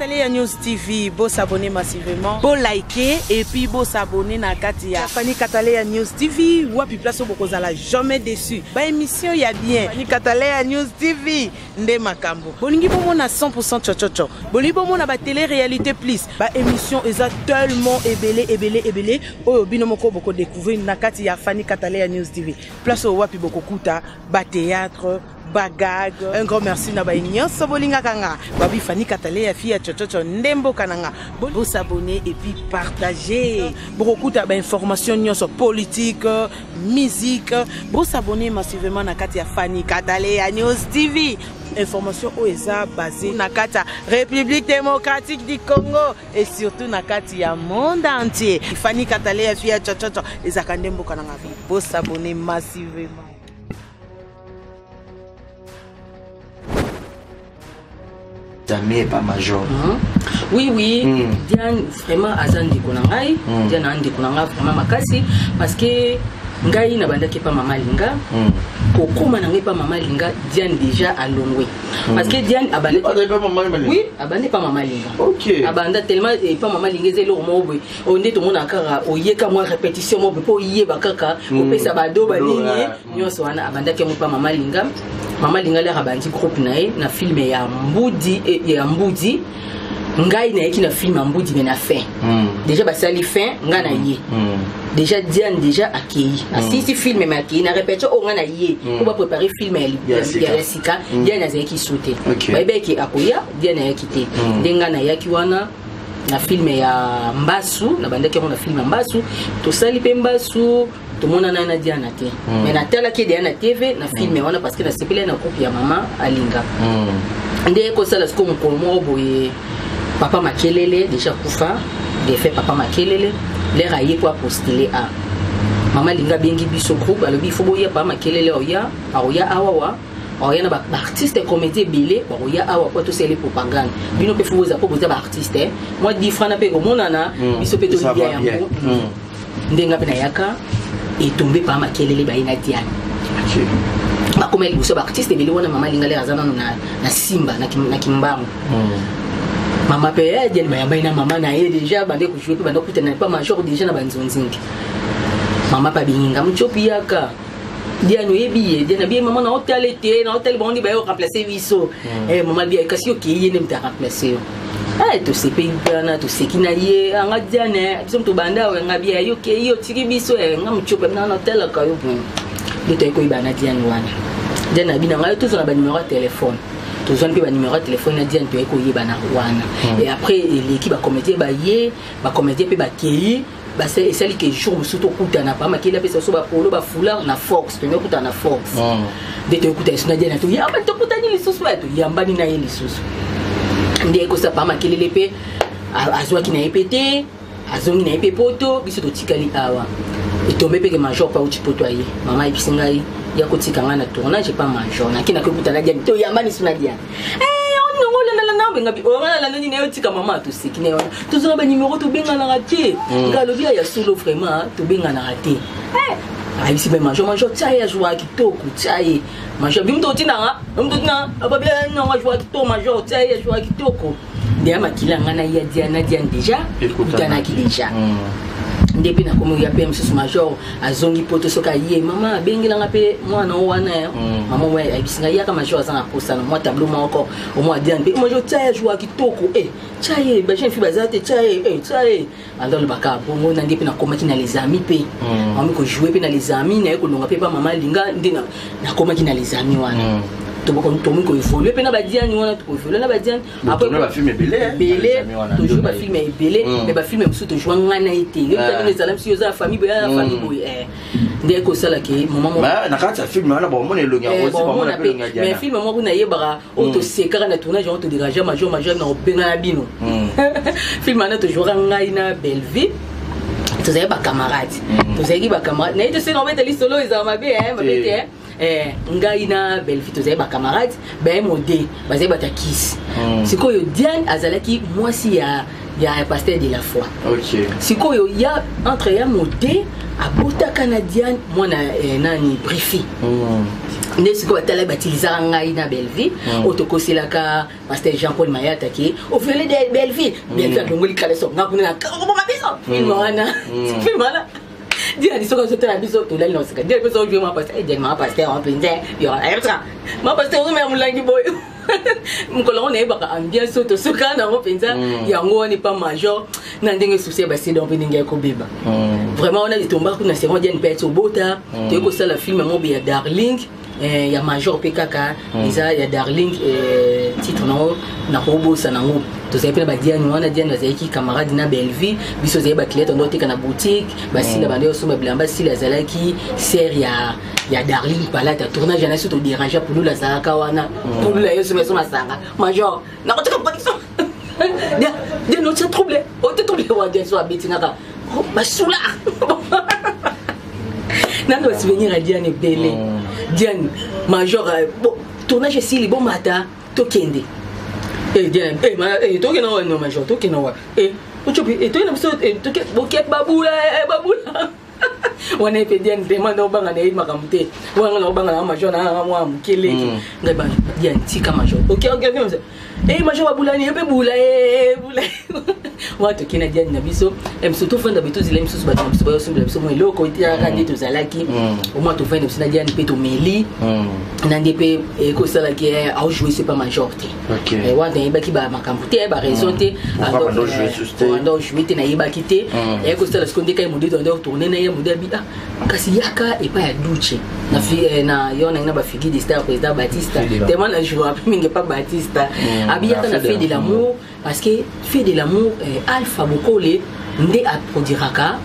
Kataleya News TV, beau s'abonner massivement, beau liker et puis beau s'abonner na Katia. Fanny Kataleya News TV, wapi place au la jamais déçu. Ba émission y a bien. Fanny Kataleya News TV, nde makambo. Bolingi bomo na 100% chochocho. Bolingi bomo na ba télé-réalité plus. Ba émission eza tellement ébélé. Oh binomoko boko découvrir na Katia Fanny Kataleya News TV. Place au wapi boko kuta, ba théâtre. Bagag, un grand merci na baignon sobolinga kanga babi Fanny Kataleya fia chochocho ndembo kananga bon s'abonner et puis partager beaucoup ta information nyonso politique musique bon s'abonner massivement na Katia Fanny Kataleya News TV information oeza basée na Katia République démocratique du Congo et surtout na Katia monde entier Fanny Kataleya fia chochocho ezaka ndembo kananga bon s'abonner massivement. Jamais pas major. Oui. Diane vraiment azandi konangai. Diane andi konanga vraiment makasi parce que ngai na banda ke pas mama linga. Kokoma na ngai pas mama linga Diane déjà alongwe. Parce que Diane abanda pas mama linga. Oui, abanda pas mama linga. OK. Abanda tellement pas mama linga zelo mobo. On est tout monde akara oyeka moi répétition mobo po yeba kaka opesa bado balingi nyonso wana abanda ke mo pas mama linga. Mama lingala rabandi groupe nae na film ya Mbudi ngai na yeki na film Mbudi mais na fin déjà basali fin nga na ye déjà Diane déjà akei si film mais akei na répétition o nga na ye pour ba préparer film ya Sika Diane azaki sauter baibe ki akoya Diane yaki te ndenga na yaki wana na film ya Mbasu na bandaki na film ya Mbasu to sali pe Mbasu tout le monde a dit Diana. Mais na tela qui Diana TV na film wana parce que na sepele na coupe ya mama alinga. Ndé ko sala sko mo boye papa makelele déjà kufa, de fait papa makelele les raillé pour postuler à mama linga bengi biso groupe alobi fo boye papa makelele oya awawa oya na ba artiste comédie belé oya awa ko to sele propagande bino pe fo za po boza ba artiste moi di frana pe ko monana biso pe to bien yango ndenga pe na yaka et tombé par ma kelele ba ina Diane. OK. Ba comme elle vous artiste belé wana mama lingale azana na Simba na Kimbangu. Mama pe Diane ba ina mama na ye déjà bande ku jouer pe bande ku tena pas major déjà na banzonzingi. Mama pa binga mchopi yaka. Diane yebi Diane bi mama na hotel bondi ba yo remplacer viso. Mama bi kasi OK yene mta remplacer. Tu sais pas tu sais qui n'a yé anga Diane tu sommes banda nga bia yo ke yo tiki biso nga mchope na hotel ka yo de to ko ibana Diane wana Diane abina nga tous on a ba numéro de téléphone tous on pe ba numéro de téléphone na Diane to ko yebana wana et après l'équipe ba comédie pe ba kei ba c'est celle qui jour surtout kutana pa makila pe so ba polo ba foulard na Fox to kutana Fox de to kutana na Diane to ya ba to kutani lisusu to yambani na ye lisusu ndé ko sa pa makelele pe azwa ki na epete azongi na epe poto biso to tikali awa etombe pe ke major pa uchi poto aye mama episingai ya ko tikanga na tournage pa major na kina ko kutana Diane to yambani suna Diane on la benga bi on la nani na yo tika mama to sikine on to zo ba numéro to benga na raté ngalo bia ya solo vraiment to benga na raté ici ben major tsaye joa kitoko tsaye major bimto tinanga ababia nanga joa kitoko major tsaye joa kitoko ndia makila ngana ya Diane déjà kutana ki déjà depuis na komo ya PM sus major azongi poto soka ye mama bengila ngape mwana wana mama wa abisinga ya kama major sana posa na moi tableau moko au moins Diane pe major tsaye joa kitoko tsaye ba jeune fille bazate tsaye ando le baka bongo na depuis na koma ki na les amis pe mama ko jouer pe na les amis na ko longa pe pa mama linga ndina na koma ki na les amis wana to ko évoluer pe na ba Diane wana to ko évoluer na ba Diane après ba film belé toujours ba film belé mais ba film musu to joanga na été yo ta les amis yo za famille ba famille boy ndé ko sala ke maman na kati film wana bon mon elonga aussi bon mon appeler nga Diane mais film mo na yebara auto sekara na tournage auto dégager major na benga na bino film wana to joanga ina Belleville to zay ba camarade na ite se no beta li solo izama be mabete ngai na Belleville to zay ba camarade ba modé ba zay ba takis sikoyo Diane azalaki mwasi ya pasteur de la foi. OK. Sikoyo ya entre ya modé abota canadien mwana nani briefing N'est-ce pas tala baptisera ngai na Belleville autokoselaka pasteur Jean-Paul Mayata qui au violé de Belleville bien fait ngoli kala so ngakuna na ko ma biso filmana filmana dia diso ko sotela biso to la nosika dia biso jo ma pasteur dia ma pasteur en pinze yo extra ma pasteur o me mulangi boy mkolongo na yebaka ambiance to soka na ngo penza yango ni pas major na ndenge souci ba c'est donc ndenge ko beba vraiment on a tombé na seconde une perte au bota to ko sala film mo ya Darling il y a Major PKK, il y a Darling, titre non, na robo sanango. Tu sais pas bah Diane, on a Diane, vas-y qui camarade na Belleville, biso zé baclette, on doit être dans boutique, bah si la bande au sommet blanc, bah si la zalaki, sert il y a Darling par là, t'as tournage, j'en ai surtout dérangé pour nous la zalaka wana, pour nous la yo sommet sama sanga. Major, na quoi tu comprends ça? Dia nous c'est troublé, on te troublé ou Diane soit bêtise naka, oh bah soula. Nando va souvenir à Diane Belé. Diane, Major, tournage ici, les bons matins, Tokende. Eh, Diane, Tokeno, non, Major, Tokeno. Eh, toi, Boket Baboula, Baboula. On a fait Diane, demande au banc à Naïd Makamute. On a au banc à Major, à moi, Mukele. Diane, Tika Major. Ok, eh, Major Baboula, ni un peu boula, boula. Moi, Tokena Diane Nabiso, elle me surtout fait d'habitude, il aime sous battre, sous moi, l'eau, quand il y a un des Zalaki, au moins, tu fais de Diane Peto Meli, Nandépé, et que ça qui est à jouer, c'est pas majorité. Ok. Et moi, dans les baki, ma campouté, ma raison, alors, jouer, t'es naïba quitté, et que ça, la seconde, quand il m'a dit, on doit tourner, il m'a dit, Kassiyaka, et pas à Douche. Na fille, na yon a une figure de star, président Baptiste, tellement la joie, mais pas Baptiste. Abiyaka na fait de l'amour, parce que fait de l'amour, Alpha Bokole, Nde a Prodiraka,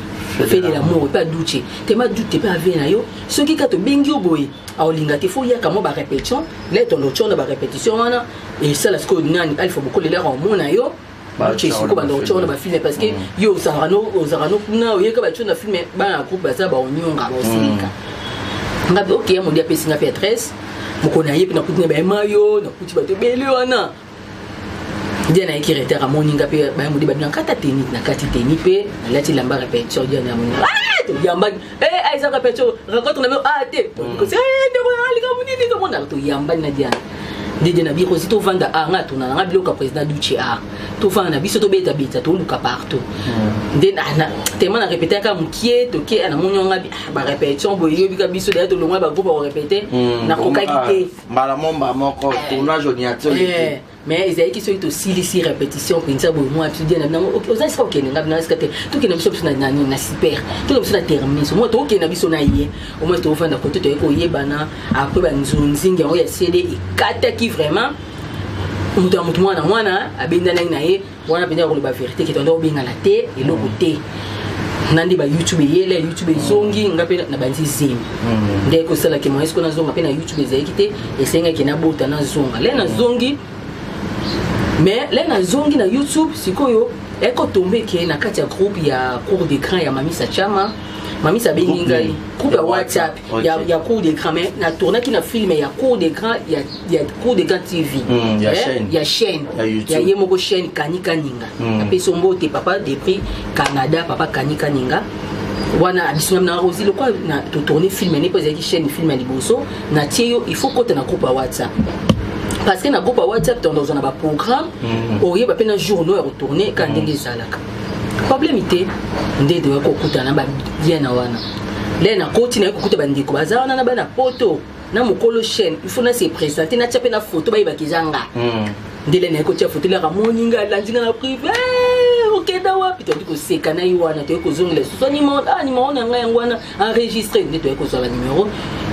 fait de l'amour, pas Douche. T'es ma doute, t'es pas avec Nayo. Ce qui est Bengio Boy, à Olinga, il faut y avoir une répétition, là, ton autre chose, répétition, et ça, la score Alpha Bokole, là, en mon ayo. Parce que yo Zarano kuna oyeka bacho na film ba groupe baza ba onyonga ba osilika ngabe okay mo dia pesi nga P13 mukona yepi na kutina ba mayo na kuti bato bele wana dia na ekirete ra moninga pe ba mo di ba kata tenit na kati tenit pe lati lamba répétition dia na moninga to yamba aiza répétition rencontre na te ko se de mo ali ka munini to mona to yamba na dia Dede na biko si to vanda anga to na ngabilo ka président Duche a to vanda biso to beta to luka partout den ana tellement na répéter ka mukie to ke ana munyonga ba répétition boyo bika biso de to longa ba groupe ba répéter na kokakité mala momba moko tournage ordinateur mais ils qui sont aussi répétition pinza boyo moi tu dis na oza ska okene ngabina ska te to ke na biso na super to biso na terminer so moi to ke na biso na yé au moins to vanda ko to ko yebana après ba nzunzinga o ya CD ikata ki vraiment mutu ya mutu mwana abenda na ye wana penda ko ba vérité ki tondo binga la te et le côté nandi ba YouTube yele YouTube zongi ngape na banzi zim ndé ko sala ki mo esko na zonga pe na YouTube ezekite esenga ki na bota na zonga le na zongi mais le na zongi na YouTube sikoyo eko tombe ki na kati ya groupe ya cours d'écran ya Mamisa Chama Mamisa Beningai groupe ya WhatsApp ya cours d'écran mais na tourna ki na film ya cours d'écran ya cours d'écran TV ya chaîne ya yemoko chaîne Kanika Ninga apeso mbote papa depuis Canada papa Kanika Ninga wana abisuna na rosi le quoi na to tourner film ne pose ki chaîne film liboso na tieyo il faut côté na groupe ya WhatsApp parce que na groupe ya WhatsApp dans un programme oye ba pena journaux retourner quand ndenge salaka problème ité ndé de ko kutana ba bien na wana le na koti na ko kuta bandiko bazana na bana poto na mukolo chaîne il faut na se présenter na tchape na photo ba ibakizanga ndele na ko tia photo la moninga landinga na privé ok dawa pito ndiko seka na yiwana to ko zongela so ni mo na nga ngwana enregistrer ndé to ko so la numéro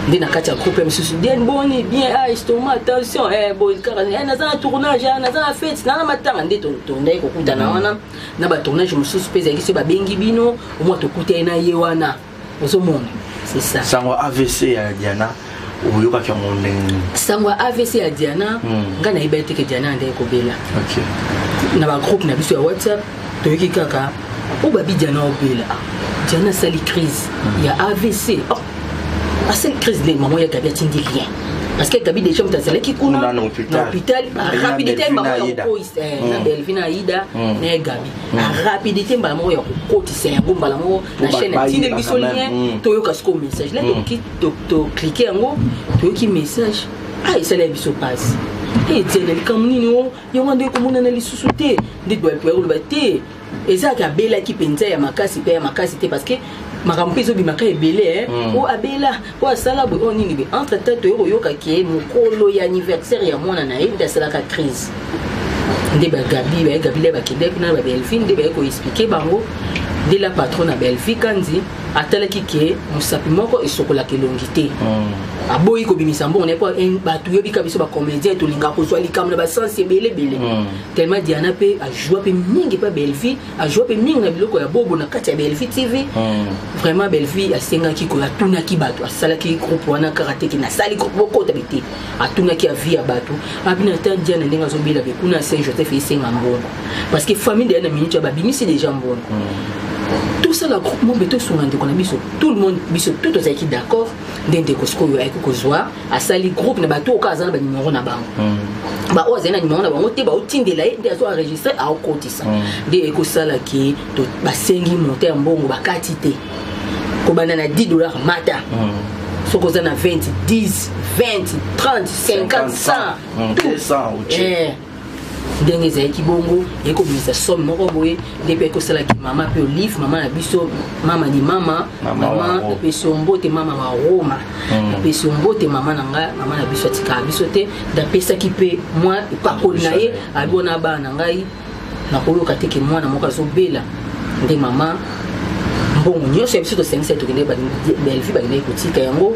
ndé na kati ya groupe msusu bien boni bien estoma attention bon car na za tournage na za fête na matanga ndé to ndé ko kutana wana na ba tournage msusu pesa ki se ba bengi bino au moins to kuta na ye wana ozo mona c'est ça sango AVC ya Diana uyoka ki ngone sango AVC ya Diana ngana ibete ke Diana ndé ko bela OK na ba groupe na biso ya WhatsApp to yiki kaka o ba bi Diana o bela Diana sali crise ya AVC à cette crise les mamans y a gardé tindi rien parce que Gabi déjà mutazala ki kuna na hôpital rapidité mbamo ya koisa na Belvina Aida na Gabi rapidité mbamo ya kokotisa yango mbamo na chaîne tinde biso lien to yoka sko message là to cliquer yango to yoki message ça la biso passe et tiens le kamuni no yongo ndeko mona na lisusu te ndidwa pero lobate eza ka bela ki penza ya makasi pe ya makasi te parce que makambo ezo bimaka ebele o abela o asala bo on nini be entre temps to yoka ki mokolo ya anniversaire ya mwana na ye ndasala ka crise nde ba Gabi le ba kidep na ba Belfine nde ba ko expliquer bango de la patronne à Belfi kandi atalaki ke musapi moko esokola kelongité aboyi ko bimisa mbongo ne pas un batu yobi ka biso ba comédien to linga ko swali kam na ba sens belé tellement Diana pe a joué pe mingi pa Belfi a joué pe mingi na biloko ya bobo na kati ya Belfi TV vraiment Belfi a senga ki ko atuna ki batu asala ki groupe wana karaté ki na sali ko boko tabiti atuna ki a vie ya batu abina ta Diana ndenga zo bila be kuna Saint Joseph isenga mbongo parce que famille de na minute ba bimisi déjà mbongo tout ça la groupe mon beto souvent qu'on a biso tout le monde biso tout aux équipes d'accord d'ende kosko yo ay ko zoa a sali groupe na bato ka zana ba numéro na bango ba o zena numéro na bango te ba otindela de zo enregistrer a okotisa de ko sala ki to ba sengi monter mbongo ba katite ko banana $10 mata soko zana 20 10 20 30 50 100 200 ndenge za ekibongo eko bisa somme moko boye depuis ko sala ki mama pe olive mama na biso mama ni mama pe sombote mama wa Roma pe sombote mama nanga mama na biso tika biso te da pesa ki pe moi pa ko na ye abona ba na ngai na ko yoka te ke mwana moko zo bela nde mama bon nyonso ya biso to 5 to kende ba Belfi ba ngai kotika yango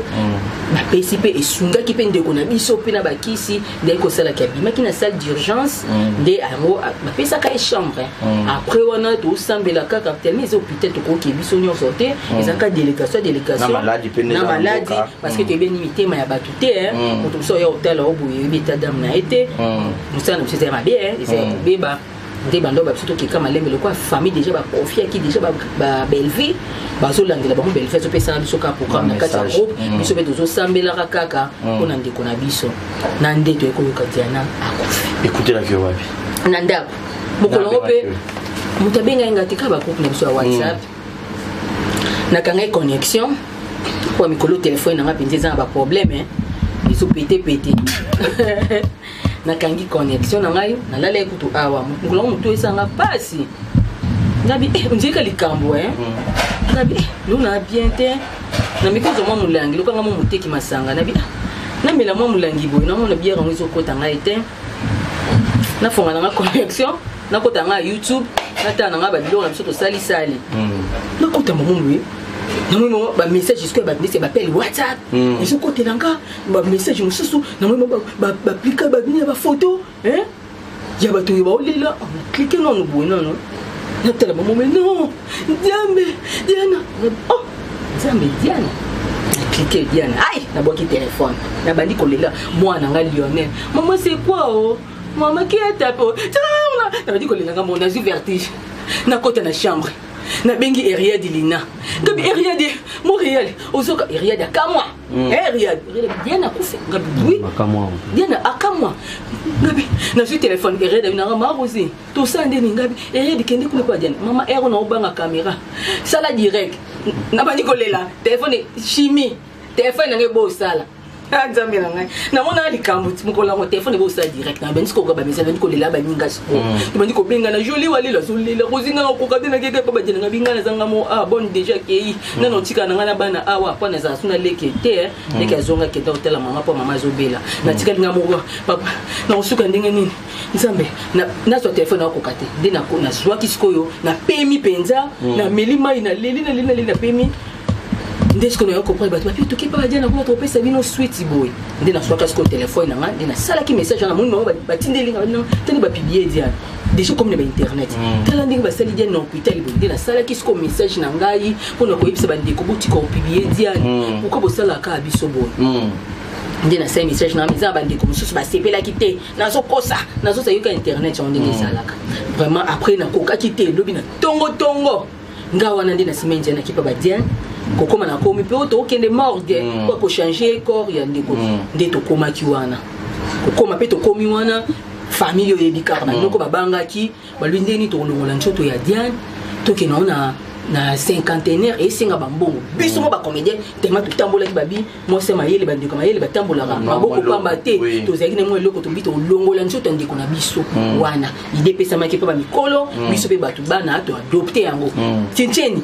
ba pesi pe esunga ki pe ndeko na biso pe na bakisi nde ko sala ki abima ki na salle d'urgence nde yango ba pesa ka chambre après wana to sambela ka capitaine mais hôpital to ko ki biso nyonso te ezaka délégation na maladie parce que tu es bien limité ma ya batute to so ya hôtel au boye beta dame na été musana biso c'est ma bien c'est beba nde bando ba biso ki kama lembe lokwa famille déjà ba profia ki déjà ba Belvi bazo landela ba Belvi zo pesa biso ka programme na kati ya groupe biso be zo sambela kaka pona ndeko na biso na nde to ekoyoka Diana akufi écoutez la que wapi na ndako mokolo pe mutabenga ngatika ba groupe na biso ya WhatsApp na kanga connexion kwa mikolo téléphone na ngapinze za ba problème biso pété na kangi connexion na ngai na lala ekutu awa ngolo mutu esanga pasi ngabi unjeka likambo ngabi luna bien te na mikozo mo mulangi lokanga mo muteki masanga nabi na mela mo mulangi boy na mo na biera ngizo kota ngai te na fonga na connexion na kota ngai YouTube na ta na ngaba biloko na biso to sali na kota mo mwe na mo ba message jusqu'à ba message ba appel WhatsApp et ce côté nanga ba message mususu na mo ba appliquer ba bina ba photo ya ba to ba olela cliquer non non na tela mo non Diana oh Diana cliquer Diana aïe na boki téléphone na bandi kolela moi na nga Lionel maman c'est quoi oh maman qui est tapé na bandi kolela nga mon azu vertige na côté na chambre na bengi Eriad Lina ngabi Eriad mo réel ozoka Eriad akamwa Eriad Diana kufi ngabi oui akamwa Diana akamwa ngabi na su téléphone Eriad na ma rosi to sande ni ngabi Eriad kende kule pa Diana mama ero na obanga caméra sala direct na bani kolela téléphone chimie téléphone na ngebo sala nzambe na ngai na mona likambo timokola mo téléphone bo sa direct na ben sikoka ba message ko lela ba ninga siko bandi ko benga na joli wali la solela kozinga ko kadena keke pa ba jena binga na zanga mo bon déjà kei na notika na ngana bana awa pa na za suna leke te leke azonga ke hotel mama pa mama zobela na tika linga mo papa na usuka ndenge nini nzambe na so téléphone ko kate de na ko na zwa kisiko yo na pemi penza na melima ina leli na pemi ndesiko na yoko preba tu to kipa Diana ko to pesa bino sweet boy ndena swaka sko téléphone na ndena sala ki message na muno ba tindelinga na tani ba publier Diana déjà comme na internet tala ndinga ba sali Diana na hôpital bo ndena sala ki sko message na ngai pona ko yipsa ba ndeko buti ko publier Diana ko bo sala ka biso boy ndena sa message na miza ba ndeko mususu ba sepela kite na zo kosa na zo sa yoka internet on ndenge salaka vraiment après na koka kite lobi na tongo ngawa na ndena simenje na kipa ba Diana kokoma na komi pe to okende morgue ko changer corps ya ndeko nde to koma ki wana kokoma pe to komi wana famille yo yebika na noko babanga ki balwindeni to longola nchoto ya Diane to ke na cinquantenaire et singa bambongo biso mo ba comédien tellement tout tambola ki babi mo se mayele bandeko mayele batambola ka maboko pamba te to zaki ne mo eloko to bito longola nchoto ndeko na biso wana ide pesa maki pa ba mikolo biso pe batu bana to adopter yango tincheni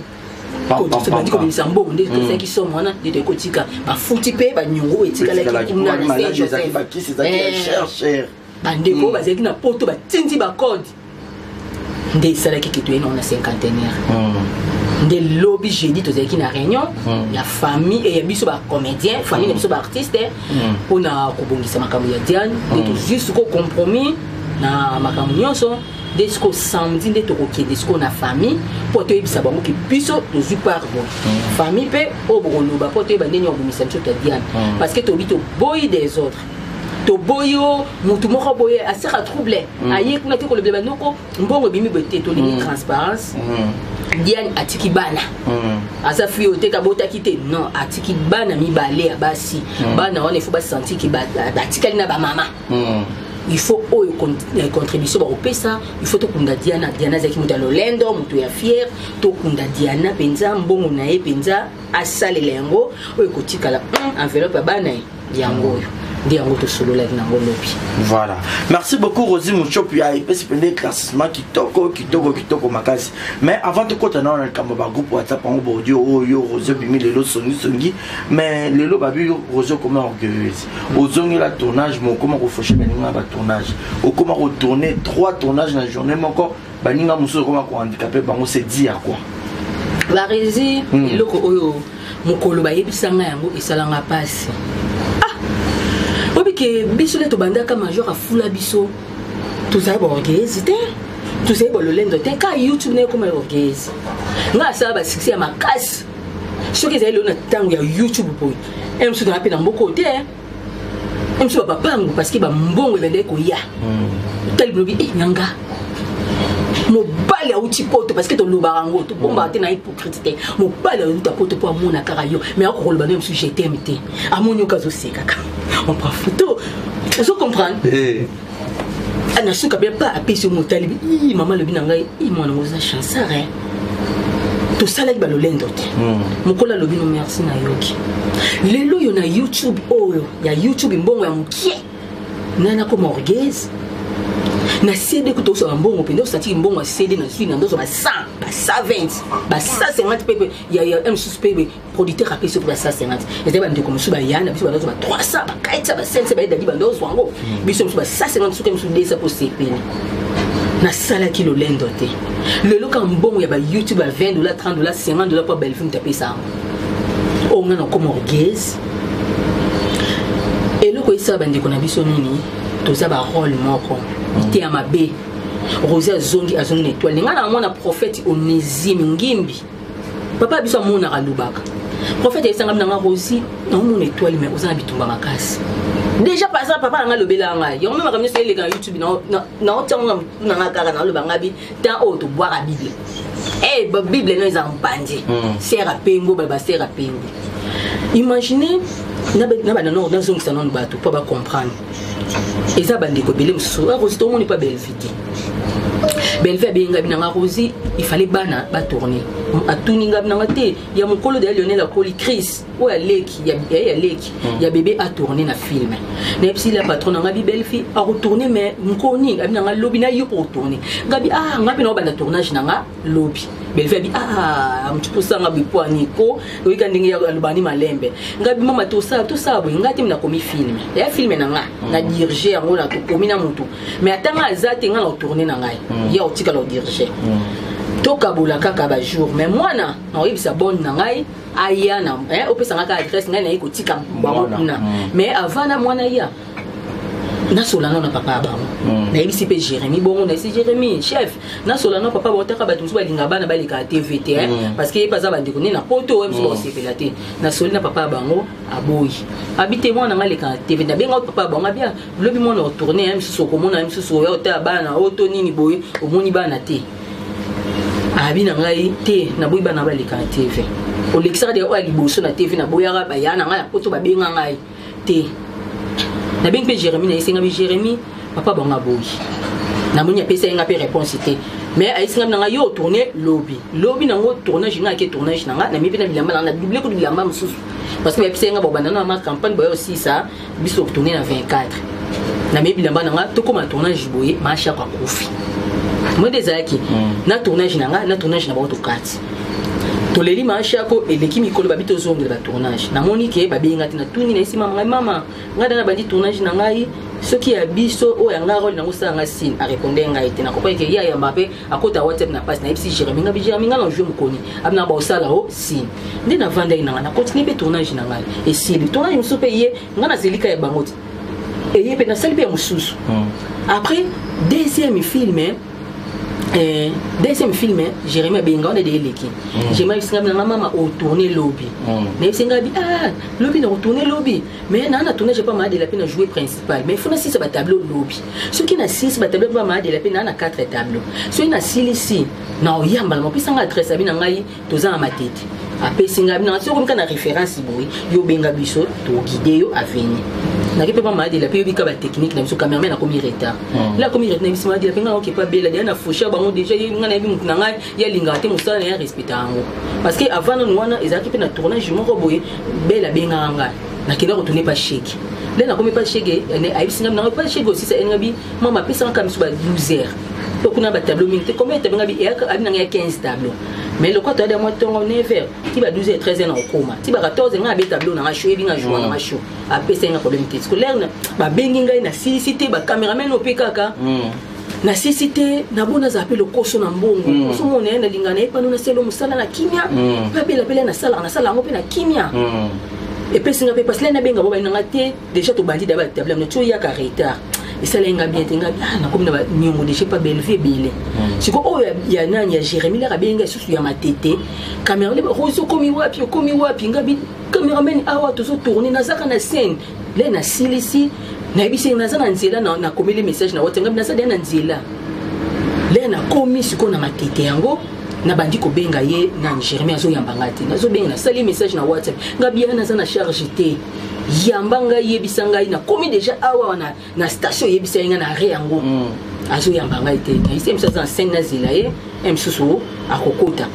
ko to ba ndiko bisa mbongo nde to zaki so mwana de kotika ba futi pe ba nyungu etika la ki kuna na Joseph ba kisi zaki cher bandeko ba zaki na poto ba tinti ba code nde salaki ki to eno na cinquantenaire de lobby jeudi to zaki na réunion la famille et biso ba comédien famille biso ba artiste pour na kobongisa makambo ya Diane de to juste ko compromis na makambo nyonso desco samedi de to ko desco na famille pour to ibisa bango ki biso to zu pardon famille pe oboloba pour to ba ndeni obomisa nchoto Diane parce que to bito boy des autres to boyo mutu moko boye asera troublé aye kuna te ko le banoko mbongo bimi bete to ni transparence Diane atiki bana asa fio te ka bota kite non atiki bana mi balé basi bana on il faut ba sentir ki ba atikali na ba mama il faut contribution au pesa il faut to kunda Diana zaki muta lolendo mutu ya fier to kunda Diana penza mbongo na ye penza asale lengo oyo kotikala enveloppe bana yango voilà, merci beaucoup Rosie Mouchopi a épais pendant classement kitoko makasi. Mais avant de continuer dans le camp groupe WhatsApp en audio yo Rosie bimi lelo songi mais lelo babi Rosie comment orgueilleuse. Ozongi la tournage mon comment refoucher baninga ba tournage. Ou comment retourner 3 tournages dans la journée mais encore baninga muso comment ko handicapé bango c'est dit à quoi. La rési loko oyo mukolo ba yebisanga yango esalanga passe. Que biso le to bandaka major a fula biso tout ça borghese te tout ça bololendo te ka YouTube ne comme borghese nga ça ba succès ma casse ce que zai na tango ya YouTube boy em so na pe na mboko te em so ba pango parce que ba mbongo bende ko ya tel blogi nyanga mo bale a uti poto parce que to lobarango to bomba te na hypocrite mo bale a uti poto pour mona karayo mais a ko lobana em so j'étais mité amonyo kazo sekaka on prend photo vous comprenez ana suka bien pas appuyer sur mon talibi maman le binanga moi na oza chancer hein to sala ki balolendo te mukola lobi no merci na yoki lelo yo na YouTube oyo ya YouTube mbongo ya mukie nana ko morguez na CD ko to so mbongo pende osati mbongo CD na suite na ndozo ba 100 ba 120 ba 150 pepe ya M6 pepe producteur appuyer sur ba 150 et ba ndeko musu ba yana biso ba ndozo ba 300 ba kaitsa ba 500 ba dadi ba ndozo wango biso musu ba 150 suka musu desa po CP na sala kilo lendo te le loka mbongo ya ba YouTube à $20 $30 $50 pour belle film taper ça o ngana ko morguez et le ko isa ba ndeko na biso nini to za ba rôle moko ite ya mabe Rosie azongi na étoile nga na mona prophète Onésime ngimbi papa biso mona kalubaka prophète esanga na Rosie na mona étoile mais ozana bitumba makasi déjà passé papa nga lobela nga yo même comme c'est les gars YouTube na otango na ngaka na lobanga bi tant o to boire la Bible ba Bible no za mbandi sera pengo ba sera pengo imaginez na ba non dans un salon de bateau pour ba comprendre et ça bande ko belé musu Rosie to moni pas belle fille belle fille binga binanga Rosie il fallait bana ba tourner a tuninga binanga te ya mukolo de Lionel Akoli Chris o ya leki ya leki ya bébé a tourner na film na psi la patronne nga bi belle fille a retourner mais mukoni binanga lobby na yo pour tourner ngabi ngabi na bana tournage nanga lobby belle fille bi mtupo sanga bi poani ko o ikandinga ya lubani malembe ngabi mama to ça bo ngati mina komi film ya film nanga na diriger ngo na to komi na mutu mais atanga azate nga na tourner nanga ya otika la diriger toka bola kaka ba jour mais moi na oyebisa bonne na ngai aya na opesa ngaka adresse ngai na iko tika na mais avant na mwana ya na solana na papa ba na yebisi pe Jérémy bongo na si Jérémy chef na solana papa ba taka ba tumsu ba linga bana ba lika TVT parce que pas za ba ndiko na poto mso ba sepelate na solana papa bango aboyi habite mwana nga lika TV na benga papa bango bien lobi mwana retourner mso komona mso so ya ota bana oto nini boye omoni bana te abi na ngai te na boyi bana baleka na TV o lekisaka de oya liboso na TV na boyaka baya na ngai poto babenga ngai te na bengi pe Jérémy na isenga bi Jérémy papa bonga boyi na moni apesa nga pe réponse te mais aisinga na ngai yo tourner lobby na ngo tournage nga ke tournage na nga na mi pe na bilamba na double ko bilamba mususu parce que apesa nga bobana na ma campagne boyo aussi ça biso tourner na 24 na mi bilamba na nga to koma tournage boye ma chaka kofi moi des aki na tournage na nga na tournage na bato 4 to leli ma chako eleki mikolo babito zonge la tournage na moni ke babenga tina tuni na isima mama nga na bandi tournage na ngai soki ya biso o ya nga role na ngosanga sin a répondre ngai tina ko pa ke ya Mbappé akota WhatsApp na passe na ipsi Jérémy nga bi Jérémy nga na jouer mukoni abna ba osala o sin ndi na vanda ina na continue be tournage na ngai et si le tournage muso pe ye nga na zelika ya bangoti et ye pe na sali pe mususu après deuxième film Jérémy benga on est de leki Jérémy singa na mama au tourner lobby mais singa bi lobby na tourner lobby mais na tourner j'ai pas mal de la peine à jouer principal mais il faut na 6 tableau lobby ce qui na 6 tableau pas mal de la peine na 4 tableaux ce qui na 6 ici na oyamba mo pisanga adresse abi na ngai toza na matete apé singa bi na so comme kana référence boy yo benga biso to guider yo avenir na ke pas mal de la peine bi ka ba technique na biso cameraman na komi retard la komi retard na biso mal de la peine na pas belle na foucher bango déjà ngana bi mutuna ngai ya linga te musala ya respectango parce que avant nous wana ezaki pe na tournage moko boye belle benga ngai na kenda ko tourner pas chèque là na komi pas chèque ai singa na pas chèque aussi ça ngabi mama pesa ka miso ba 12h to kuna ba tableau minute combien tableau ngabi abi na 15 tableau mais le quoi tu as des mois tongo 9h ti ba 12h 13h na okoma ti ba 14h nga ba tableau na show binga jour na show a pesa nga problème te scolaire na ba bengi ngai na cité ba cameraman o pekaka na cité na bona za apelo koso na mbongo koso mona na lingana epa na selo musala na kimia pa pela na sala ngo pe na kimia et puis singa pe parce que na benga bo ba na te déjà to bandi da ba tableau na to ya ka retard et ça lenga bien tenga na comme na nyongo déjà pas belle vie belle siko o ya nani ya Jérémy la benga susu ya matete caméra le roso komi wapi ngabi cameraman awa to so tourner na zaka na scène là na silisi na ebisi na zana nzela na komeli message na WhatsApp na sada na nzela le na komi siko na matete yango na bandi ko benga ye na Jérémy azo yambanga te nazo benga na sali message na WhatsApp ngabi na zana charge te yambanga yebisa ngai na komi déjà awa na station yebisa nga na re yango azo yambanga te na isi msaza scène na zela ye msusu akokota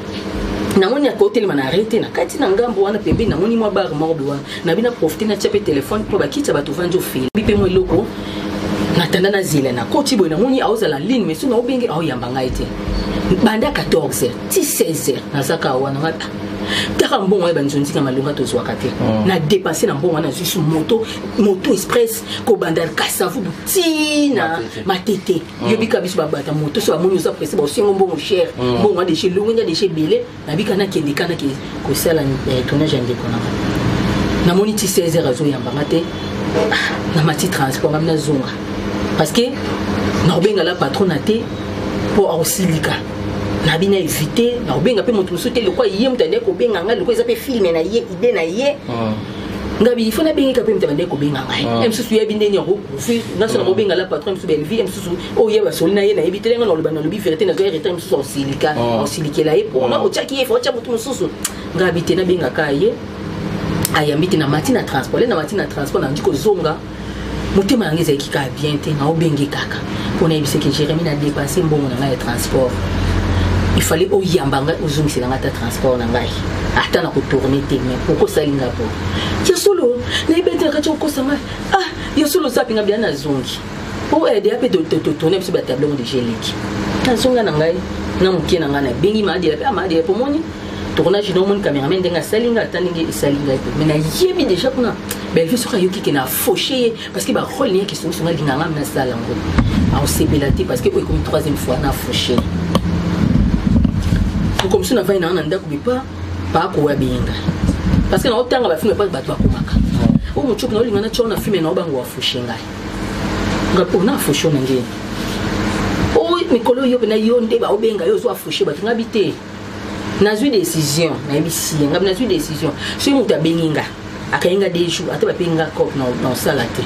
na moni akotelema na arrêté na kati na ngambo wana pembe na moni mwa bar morbe wana na bina profiter na tchape téléphone pour bakitsa bato vanjo fil bipe mo loko na tanda na zela na koti boy na moni auza la ligne mais suna obenge au yambanga ite banda 14h ti 16h na saka wana ngata taka mbongo ya banzonzi ka malunga to zwa kate na dépasser na mbongo na zusu moto express ko banda kasavu butina matete yobika biso babata moto so amoni usa presse ba osengo mbongo cher mbongo de chez lunga de chez belé na bika na kendikana ke ko sala tournage ande kona na moni ti 16h azo yambanga te na mati transport na zonga parce que na obenga la patronate pour osilika na bina éviter na obenga pe moto sote le quoi yé mutande ko benga nga le quoi ça peut filmer na yé idée na yé ngabi il faut na benga ka pe mutande ko benga ngai msusu ya binde ni ro fi na so na obenga la patron msusu belle vie msusu o yé ba solina yé na éviter nga no le bana le bi vérité na zo retard msusu osilika osilikela yé pour na o tchaki yé faut tcha moto msusu ngabi te na benga ka yé ayambite na matina transport na ndiko zonga motema ngeza ekika bien te na obengi kaka pona ebise ke Jérémy na dépasser mbongo na ngai transport il fallait au yambanga uzungisi na ngata transport na ngai ata na ko tourner te mais pourquoi ça linga po ya solo na ibete ka choko sanga ya solo zapinga bien na zongi pour aider à de tourner sur le tableau de gélique na zonga na ngai na mukie na ngana bengi ma dia pour moni tournage no mon cameraman denga salinga ataningi salinga mais na yebi déjà kuna belle vie sur yoki qui na fauché parce que ba rôle ni qui sont sur linga ngam na sala ngo a osebelati parce que comme troisième fois na fauché comme si on avait un anda pas quoi bien parce que na otanga ba filme pas bato akomaka o muchuku na olinga na chona filme na obango wa fauché ngai ngapo na fauché na ngeni o mikolo yo na yonde ba obenga yo zo fauché bato ngabite na zui décision na bisi ngabi na zui décision so muta benginga akainga des jours ate ba penga ko na salate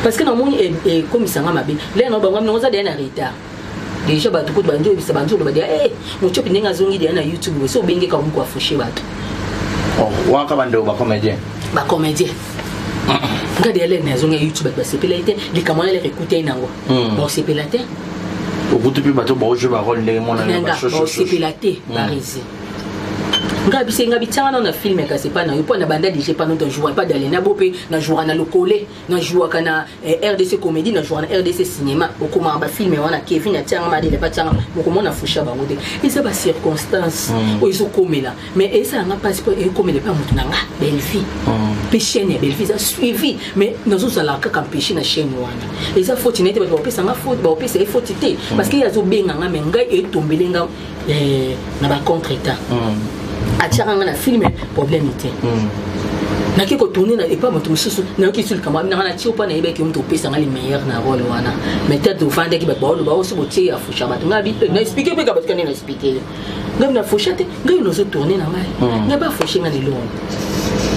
parce que na moni e komisanga mabe le na bango na oza de na retard déjà bato ko banjo bisa banjo ba dia mon chopi ninga zongi dia na YouTube so benge ka ko afushe bato waka bando ba comédien ngade ele na zongi YouTube ba sepelate li kamana le écouter nango bon sepelate au bout depuis bato ba je ba rôle ndenge mona ba sepelate Paris ngabi tanga na film ka c'est pas na yo na banda déjà pas non jouer pas d'aller na bopé na jouer na lokole na jouer kana RDC comédie na jouer na RDC cinéma okoma ba film wana Kevin ya tanga ma de pas tanga okoma na fusha ba ngode et ba circonstance o iso komela mais et ça nga pas e komela pas mutu nanga belle vie pe chaîne ya belle vie ça suivi mais nazo sala ka campécher na chaîne wana et ça faut tinete ba pesa nga faut ba pesa e faut tité parce que ya zo benga nga mais ngai e tombelenga na ba contre-temps attirant na film problème était na ki ko tourner na et pas moto mususu na ki sul kama na tio pa na ibe ki mto pesa ngali meilleur na rôle wana mais tête de vendre ki ba ba aussi botie a fusha ba ngabi na expliquer pe ka parce que na expliquer ngam na fusha te ngai no so tourner na ngai na ba fusha ngani lo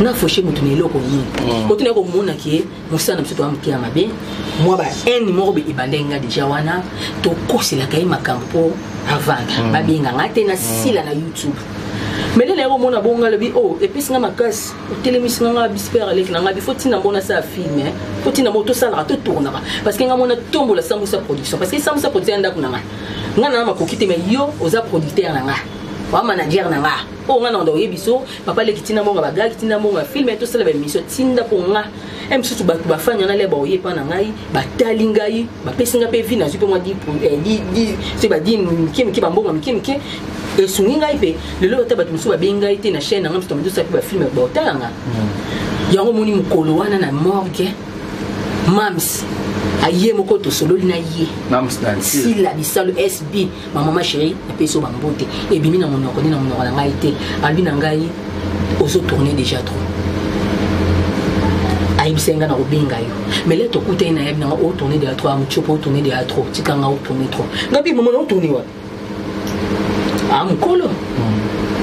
na fusha mutu ni loko yi ko tuna ko mona ki musana msuto amkia mabe moi ba un numéro be ibandenga déjà wana to kosela kai makampo avant ba binga ngate na sila na YouTube mais les héros mon abonga le bi et puis c'est ma casse télémission nga bisper avec nga bi faut tina mona ça film faut tina moto ça la tourner parce que nga mona tombo la sambusa production parce que sambusa production nda kuna nga na makokite mais yo oza producteur nga wa manager nga nga na ndo yebiso papa le kitina monga baga kitina monga film et tout ça la mission tinda pour nga msusu ba fanya na le ba oye pa na ngai ba tali ngai ba pesinga pe vina super moi di c'est ba di miki ba mbonga miki et sungi ngai pe le lo ta ba tumsu ba benga ite na chaîne ngam to mdusa ba film ba otanga yango moni mukolo wana na morgue mams aye moko to solo lina ye mams na si la bisalo SB maman chérie et pe so ba mbote e bimi na monoko na ngai te albi na ngai ozo tourner déjà trop aïbisenga na robinga yo mais là to kuta ina yebna o tourner de 3 muchopo tourner de 3 tikanga o tourner 3 ngapi moment on tourner wa mukolo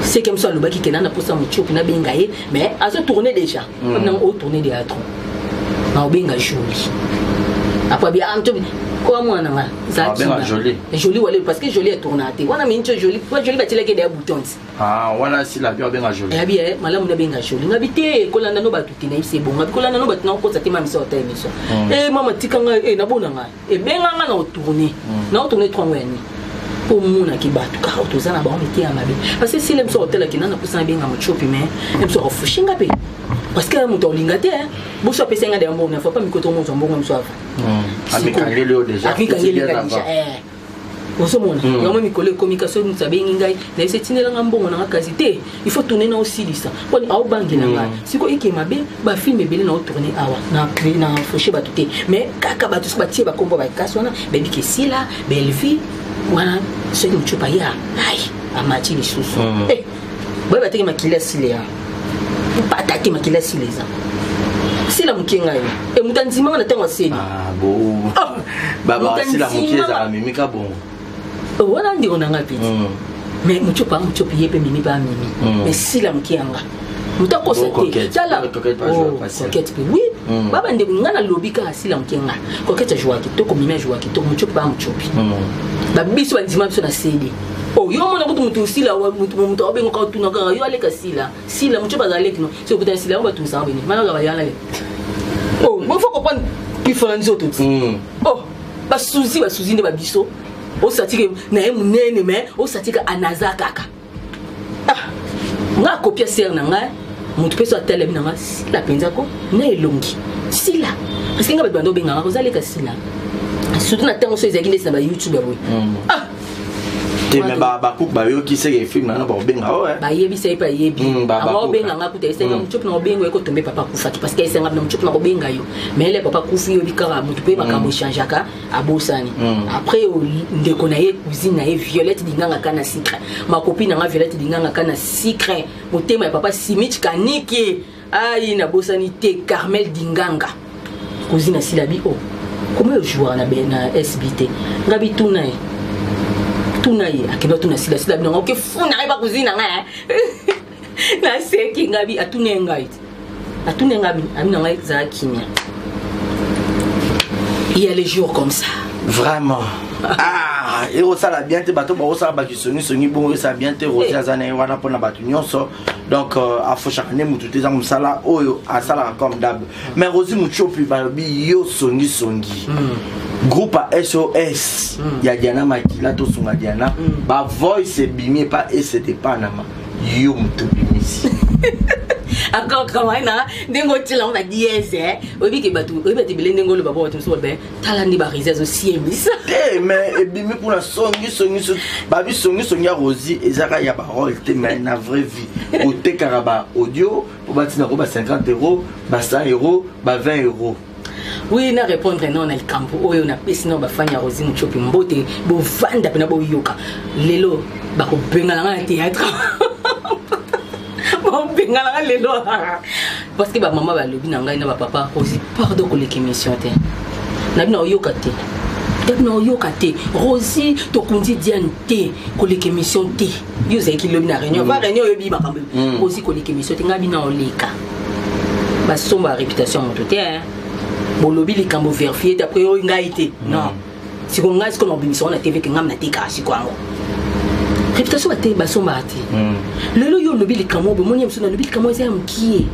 c'est comme ça le baki kenana pour ça muchopo na benga ye mais a se tourner déjà na o tourner de 3 na benga joli après bien quoi moi na ça joli wale parce que joli est tourné wana mincho joli quoi joli batila ke des boutons wana si la bien joli eh bien malamu na benga joli ngabite kolanda no batuti na ise bonga kolanda no batna ko sa tema miso ta émission mama tikanga na bona nga benga nga na tourner na tourner 3 mois ni pour mona ki batu ka to zana ba miti ya mabe parce que si le mso hotel ki na kusa benga mo chopi mais mso ofushinga pe parce que mon lingate bo so pesenga de mbongo na faut pas mikoto mo mbongo mso ava amikangeli déjà osomona yango mikolo communication nous sabengi ngai na esetinela ngambongo na qualité il faut tourner na aussi lisa poni au bangela nga siko ike mabe ba film ebele na tourner awa na créer na faucher ba tuté mais kaka ba tous ba tie ba kombo ba kasona bebi ke sila belvi wana so ni chupa ya ai amati lisusu ba ba teke makila sila pataki makila sila za sila mukenga yo mutanzima na tango seni bo baba sila mukeza mimika bon wana ndio nanga piti mais muchopa yepe mimi ba mimi mais sila mukianga mutako sete tala coquette oui baba ndeko ngana lobika sila mukianga coquette joie kitoko mimi joie kitoko muchopa muchopi ba biso bandima biso na CD yo mona kutu mutu sila mutu obengo ka tuna ka yo aleka sila muchopa za lekno so kuta sila ba tumsa bene mana ga bayana le mo faut comprendre différence autres ba suzi ne ba biso o satike na ye munene mais o satika anaza kaka nga copia ser na nga mutu peso atele bi na nga sila penza ko na elongi sila parce que nga ba bando benga ko zaleka sila surtout na tango so ezaki ndesi na ba YouTube ya boy mais ba coupe ba yo ki se ke film na ba benga ba yebi se pa yebi aba benga nga kuta ese mutu na benga ko tombe papa kufa parce que ese nga na mutu na ko benga yo mais le papa kufi yo bikara mutu pe makambo changeaka abosani après ndeko na ye cousine na ye Violette dinganga kana secret ma copine nga Violette dinganga kana secret mutema ya papa Simich kaniki ai na bosani te Carmel dinganga cousine na silabi comment yo jouer na SBT ngabi tunai tunaye akeba tuna sila binanga oke funa ba kuzina nga na seki ngabi atunenga amina nga za kinya il y a les jours comme ça vraiment et ça la bien te bateau ba ça ba songi bon ça bien te Rosie azana wana pona batu nyonso donc a faut chaque année mutu te za musala oyo asala comme d'hab mais Rosie Muchopi ba yo songi groupe à SOS ya Diana Makila to sunga Diana ba voice bimi pas et c'était pas nama yo mutu bimisi encore comment na dengo tila on a dièse obi ke batu obi bati bele dengo le babo watu so be talandi ba rizezo siemisa mais bimi pour la songi babi songi ya Rosie ezaka ya parole te mais na vraie vie au te karaba audio pour batina ko ba 50 €, ba 100 €, ba 20 €. Oui, na répondre non na le campo oyo na pesi no ba fanya Rosie Muchopi mbote bo vanda pena bo yoka lelo ba ko bengala na théâtre bon bengala lelo parce que ba maman ba lobi na ngai na ba papa Rosie pardon ko leki émission te na bina yoka te tellement yoka te Rosie to kundi Diane te ko leki émission te yo zaki lobi na réunion ba réunion yo bi makambo Rosie ko leki émission te ngabi na oleka ba somba réputation moto te bolobi likambo vérifié d'après yo ngaité non si ko ngai ko no bimission na TV ke ngam na tika siko ango réputation baté basomba ati lelo yo lobi likambo bo moni msuna lobi likambo za mkie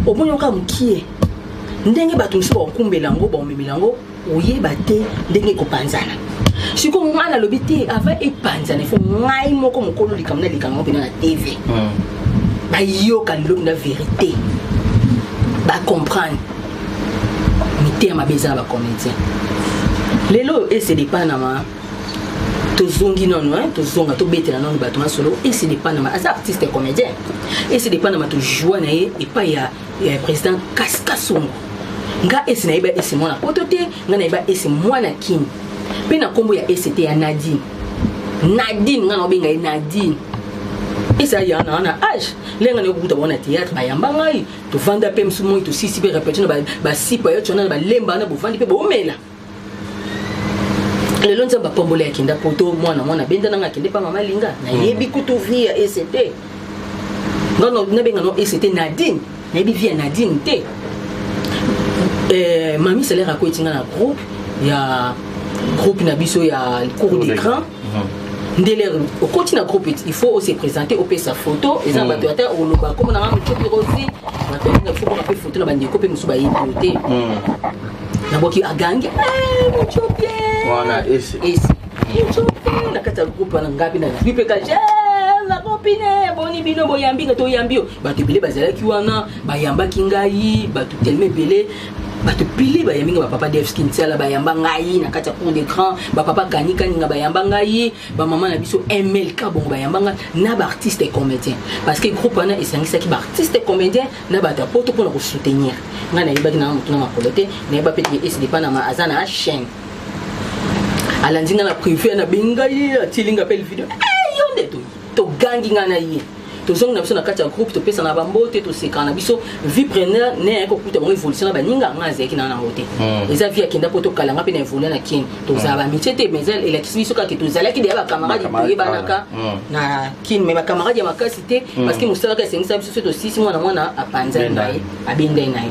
omonyo ka mkie ndenge batu mso okumbela ngo ba omemelango oyeba te ndenge ko panzana siko ngana lobi te ava e panzana fo ngai moko mokolo likambo na likambo pena na TV ba yo ka lobi na vérité ba comprendre mité ma beza ba comédien lelo et c'est des panama to zongi non to zonga to betela non ba to solo et c'est des panama as artiste et comédien et c'est des panama to jouer na et pas ya président Kaskasongo nga et c'est na iba et c'est moi na potote nga na iba et c'est moi na king pe na kombo ya ECT ya Nadine nga no benga Nadine et ça y a na âge lenga ne kuta bona théâtre ba yamba ngai to vanda pe msumo to sisi be répéter ba sipa yo tona ba lemba na bo vandi pe bo mela le lonza ba pombola kinda poto mwana benda na ngakinde pa mama linga na yebi kutu via ECT non na benga no ECT Nadine na yebi via Nadine te mami salaire ko etinga na groupe na biso ya cours d'écran ndele au continent groupe il faut aussi présenter au sa photo et ça va te atteindre au loba comme on a Muchopi Rosie il faut qu'on a fait photo na bandi copé musuba yété na boki agange Muchopi voilà esse Muchopi na kata groupe na ngapi na bipe ka na copine boni bino boyambi ka to yambio batu bele bazala ki wana bayamba kingai batu tellement belé batu pili bayambi ba papa Dev Skin Tsala bayamba ngai na kata cours d'écran ba papa Kanika nga bayamba ngai ba maman na biso MLK bon bayamba nga na ba artiste et comédien parce que groupe wana esangisa ki ba artiste et comédien na ba ta poto pour nous soutenir nga na ibaki na mutuna makolote na iba peti SD pa na ma azana a chaîne alandinga na privé na bengai tilinga pel video yonde to gangi nga na yi to zonga na biso na kati ya groupe to pesa na bambote to seka na biso vie preneur ne ko kuta bon évolution na baninga ngaze ki na na hote eza vie akenda poto kalanga pe na évoluer na kin to za ba mitete mezel et la biso ka ki to zala ki de ba camarade to banaka na kin me ba camarade ya makasi te parce que musala ka sengisa biso to sisi mwana apanza ngai abenda ngai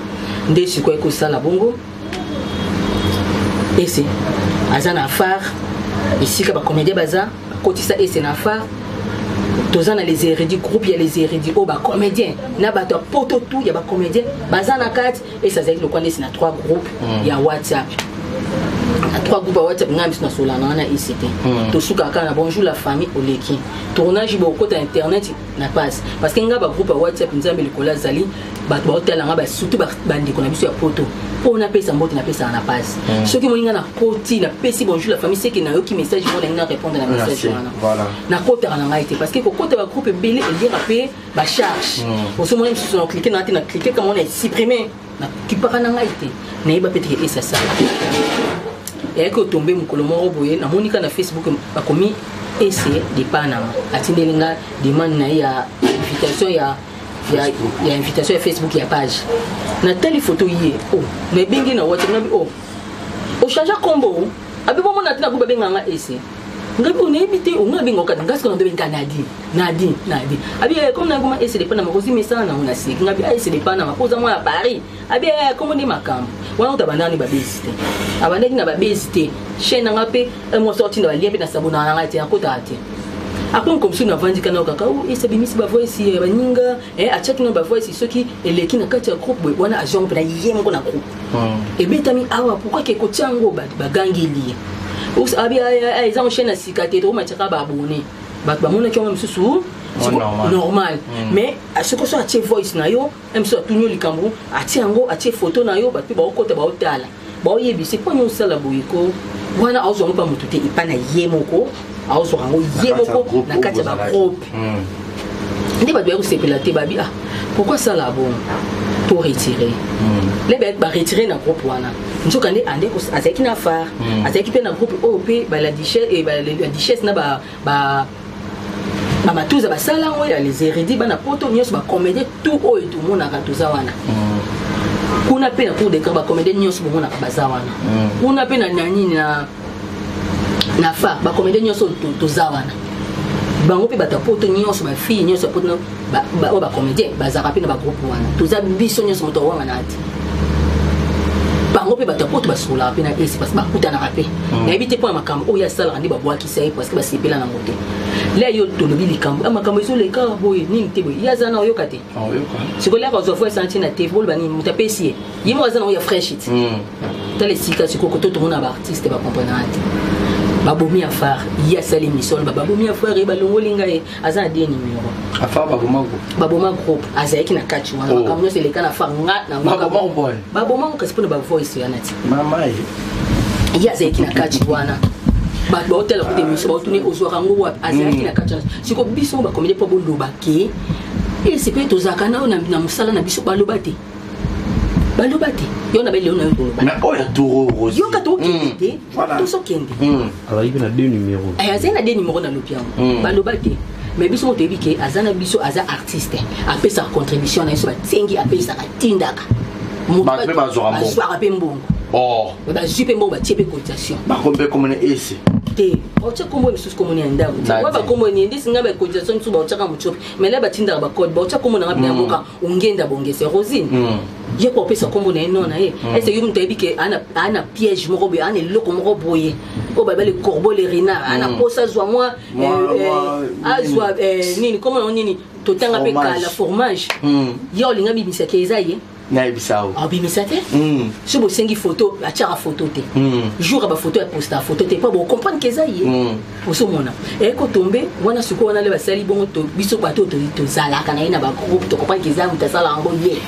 nde siko ko sala bongo ese azana phare ici ka ba comédien baza kotisa ese na phare tozana les érudits groupe il y a les érudits au ba comédien na ba to poto tout il y a ba comédien bazana 4 et ça c'est le quoi c'est na 3 groupes il y a WhatsApp à 3 groupes WhatsApp ngam na solana na ICT to suka kana bonjour la famille oleki tournage ba côté internet na passe parce que ngaba groupe WhatsApp nzambe likola zali ba hôtel nga ba surtout ba bandi kona biso ya poto on a payé sa mbote na pesa na passe ceux qui moninga na koti na pesi bonjour la famille c'est que na yoki message mo na répondre na message voilà na kota na ngaité parce que ko kota ba groupe belé et dire payer ba charge pour ce moment si on cliquer na cliquer comme on est supprimé na qui pas na ngaité na iba peut-être et ça et que tomber mukolo moko boye na monika na Facebook ba komi essayer de Panama atindelinga demande na ya invitation ya invitation à Facebook ya page na telle photo yé oh na bengi na WhatsApp na oh o changer combo abi bomo na tina buba benga nga ese ngabi on éviter on ngabi ngoka ngas ko ndo ben Nadine abi comme na comment essayer de pas na makozi mesa na una sik ngabi essayer de pas na makoza moi à Paris abi comme ni makam wana utabandani ba besite abandani na ba besite chaîne ngape mo sorti na lien na sabona na ngati akota ate akon comme si na vandi kana kaka et ça bimisi ba voice ba ninga achaki na ba voice soki eleki na kati ya groupe wana agent pe na yemo ko na groupe et betami awa pourquoi ke ko tiango ba gangeli us abi ils ont chaîne sikate to mataka ba abonné ba mona ki même sous normal mais à ce que soit atie voice na yo même so tunyo likambo atiango atie photo na yo ba pe ba okota ba otala ba oyebi c'est pas nous ça la boyiko wana azo pas mututé ipana yemoko azo rango yemoko na kati ba groupe ndi ba doit se pelate ba bi pourquoi ça là bon pour retirer les bêtes ba retirer na groupe wana nzoka ndi ande ko azaki na far azaki pe na groupe OP ba la duchesse et ba la duchesse na ba matuza ba sala oya les héritiers ba na poto nyos ba comédie tout oyo tout mona ka tuza wana kuna pe na cour de ba comédie nyos bo mona ka baza wana kuna pe na nani na fa ba comédie nyos tuza wana bango pe bata poto nyos ba fille nyos poto ba comédien baza ka pe na ba groupe wana tuza biso nyos moto wana na ati bango pe bata poto basula pe na esi parce ba kuta na rapé na ebité point makambo oya sala ndi ba boa ki sai parce que ba sepela na moté là yo to lobi likambo makambo zo le ka boye ni te boye ya zana oyo kate siko la ko zo fois senti na te bol bani mutapesi yimo zana oya fresh it tele sika siko ko to mona ba artiste ba comprendre babomi afar ya sali mission babomi afar e balongolinga e azana de numéro afar baboma groupe azaki na catch wana makambo se le kana far nga na baboma ko sipona ba voice yana ti mama ya azaki na catch wana ba hotel ko de mission ba tuni ozwaka ngo wa azaki na catch siko biso ba comédie po bondo ba ke et c'est peut ozaka na musala na biso balobate yo na belle na yo mais oya toro rose yo ka to kende to so kende alors il y a deux numéros azana deux numéros na lopiano balobate mais biso mo tebi ke azana biso aza artiste après sa contribution na so ba tengi après sa tindaka mo ba pe ba zora mo ba pe mbongo ba jipe mbongo ba tipe cotisation ba kombe comme ese te ocha kombo biso kombo ni ndako wa ba kombo ni ndisi nga ba cotisation so ba ocha ka muchopi mais là ba tindaka ba code ba ocha kombo na ngabina boka ungenda bongese Rosine ye ko pesa kombo na non na e est-ce que yum tabi ke ana piège moko be ana loko moko boye ko ba le corbeau le renard ana posa zwa moi azwa nini comment on nini totanga pe ka la fromage yo linga bibisa ke ezaye na ebisao bimisa te so bo sengi photo achara photo te jour ba photo ya posta photo te pas bo comprendre ke ezaye pour so mona e ko tomber wana suko wana le ba sali bongo to biso bato to zala kana ina ba groupe to comprendre ke ezaye mutasala ngo ye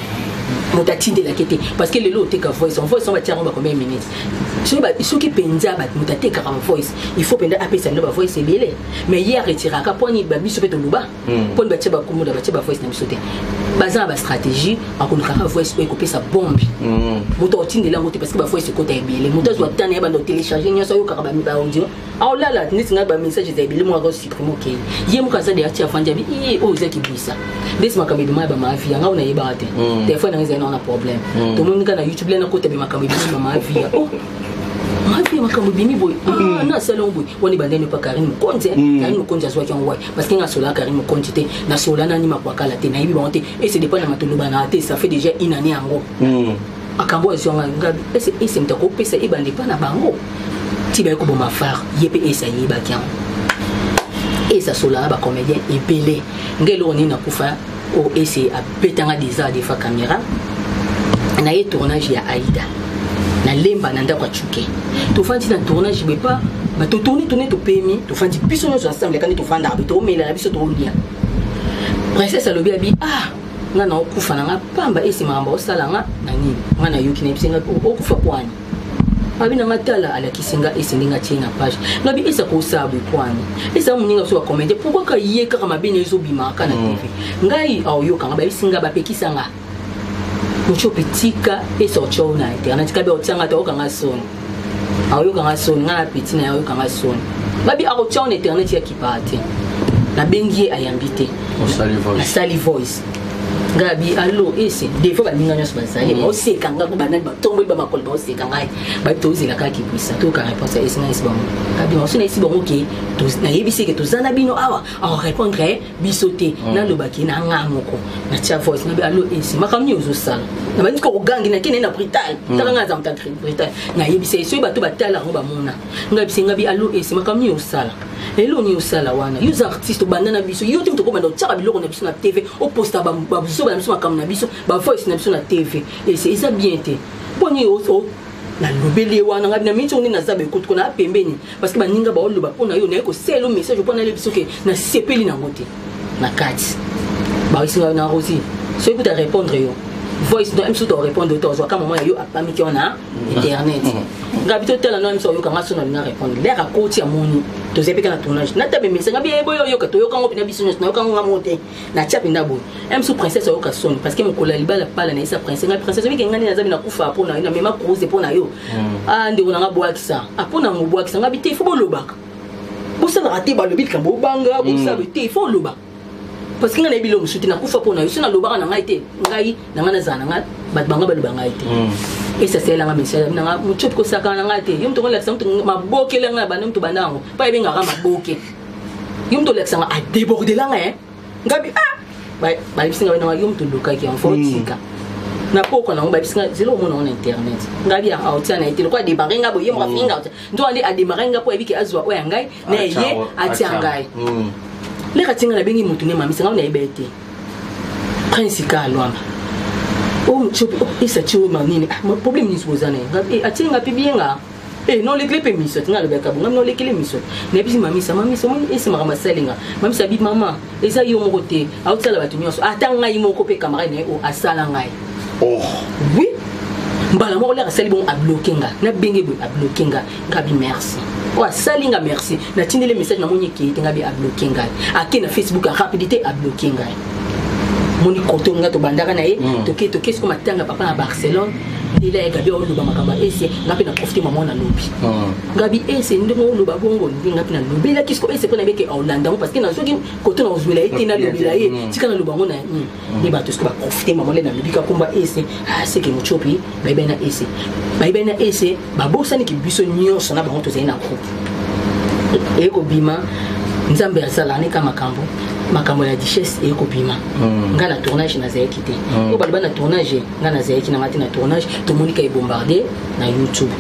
mutatinde la kete parce que le lot te ka voice on va tirer on va combien minutes so qui penza ba mutate ka voice il faut penda apesa no ba voice belé mais hier retira ka poni ba biso peto luba poni ba tsheba komoda ba tsheba voice na biso te baza ba stratégie akonuka ka voice ko pesa bombe muto otinde la ngote parce que ba voice ko ta belé muto zo tane ba no télécharger nyoso yo ka ba mi ba audio aw la la nisi nga ba message za belé mo ko supprimer ke ye mo ka za de atia fanja bi o za ki bisa des makambi ma ba ma vie nga una yeba te téléphone nga on a problème tout le monde na YouTube là na côté de makambi bi ma vie ma vie makambi bimi boy na salon boy woni bandene pa Karim Konze Karim Konze azwa ki ngwa parce que nga sola Karim Konze te na sola na ni makwakala te na yibi bonte et c'est dépend na matuluba na te ça fait déjà une année ango akambo azonga ngabi et c'est mtako pesa e bande pa na bango ti ba ko bo mafar yepe esa yiba kyan et ça sola ba comédien et belé ngelo ni na kufa o essayer à betanga déjà des fois caméra na ye tournage ya Aïda na lemba na ndako chuke to fandi na tournage be pas ba to tourner to pemi to fandi biso no ensemble quand to fanda to mela na biso to lia princesse alobi abi nga na okufa na nga pamba esi mamba osala nga nani nga na yuki na bisenga okufa kwani abi na matala ala kisinga esinga tinga page ngabi esa ko sabu kwani esa muninga so comédie pourquoi ka yeka kama bene zo bima kana TV ngai au yo kanga ba bisinga ba pekisanga mucho pitika esa ochona internet kabe otanga to kanga son au yo kanga son nga pitina yo kanga son babi a ochona internet ya kipate na bengie ayambite sali voice Gabi allo ese des fois baninga nyos bazali ba osekanga ko banani ba tombo ba makolo ba osekanga ba tozela ka kibisa to ka réponse ese na ese ba Gabi on sona ese ba oké to na yebisi ke to zana bino awa on répondre bisoté na lobaki na ngamoko na tia voice na bi allo ese makamni ozo sala na bani ko gangi na kene na brital tanga za mta brital na yebisi ese ba to batala ngo ba mona ngabi allo ese makamni osala elo ni osala wana user artiste banana biso youtube to ko bando tsaka biloko na biso na TV o posta ba ba biso makam na biso ba voice na biso na TV et c'est ça bien té boni o na lobeli wana ngabi na mincho ni na zabe ko na pembeni parce que baninga ba oloba pona yo na ko selo message pona le biso ke na sepeli na ngote na kati ba isinga na rosi so écoute à répondre yo voice do mso to répondre to zo kama yo apami ki ona internet ngabi to tela no mso yo kanga so na répondre l'air à côté ya moni to zepeka na tournage na tabe message ngabi boyo yo ka to yo kango pina biso na yo kango ngamonte na tia pinda boy mso princesse yo ka son parce que mon kola libala pala na isa princesse ngabi princesse mi ngani na zabi na kufa pona na mema cruise pona yo ndi ona ngabo akisa apona ngobo akisa ngabi te fo bolobaka bosa na raté ba lobi kambo banga bosa te fo loba parce que ngana bilo musuti na kufa pona yo sina lobaka na ngai te ngai na ngana zana ngai bat banga ba lobanga te et ça c'est là nga message na mucho ko saka na ngate yum to ko leksa mtu maboke la nga bantu banango pa ebenga ga maboke yum to leksa nga a déborder la nga ngabi ba bisinga na yum to loka ki en fotika na poko na nga ba bisinga zelo mo na internet ngabi ya autia na itelo kwa débarrer nga bo yum ka finga ndo ali a démarrer nga po ebiki azwa o ya ngai na ye atia ngai le katinga na bengi mutu ne mami singa na ibete principal lwamba oh isa chiwo manini problème ni sibozana ngapi atinga pibienga non les clés permis tinga le beka bonga non les clés miso ne bisi mami moni ese mama salinga mami sabi mama eza yo moko te outsala batu nyonso atanga yi moko pe camarade ne o asala ngai oh oui mbala moko le sali bon a bloquer nga na benge bo a bloquer nga ngabi merci o salinga merci na tindele message na moni ki ngabi a bloquer nga akena Facebook a rapidité a bloquer nga moni koto nga to bandaka na ye toke ce ko matanga papa na Barcelone il a gabi o luba makamba ese ngapi na profiter maman na lobi gabi ese ndemo luba bongo ngapi na lobi la kisko ese pona beke Hollande parce que na soki koto na ozwela ete na lobi la ye tika na luba ngona ni ba to ce ko ba profiter maman na lobi ka komba ese c'est que muchopi baibe na ese ba bosa ni ki biso nyonso na bango to zena ko e ko bima nzambe asala ne kama makambo la duchesse et kopima nga na tournage na zaiki te ko balba na tournage nga na zaiki na ngati na tournage to monika e bombarder na YouTube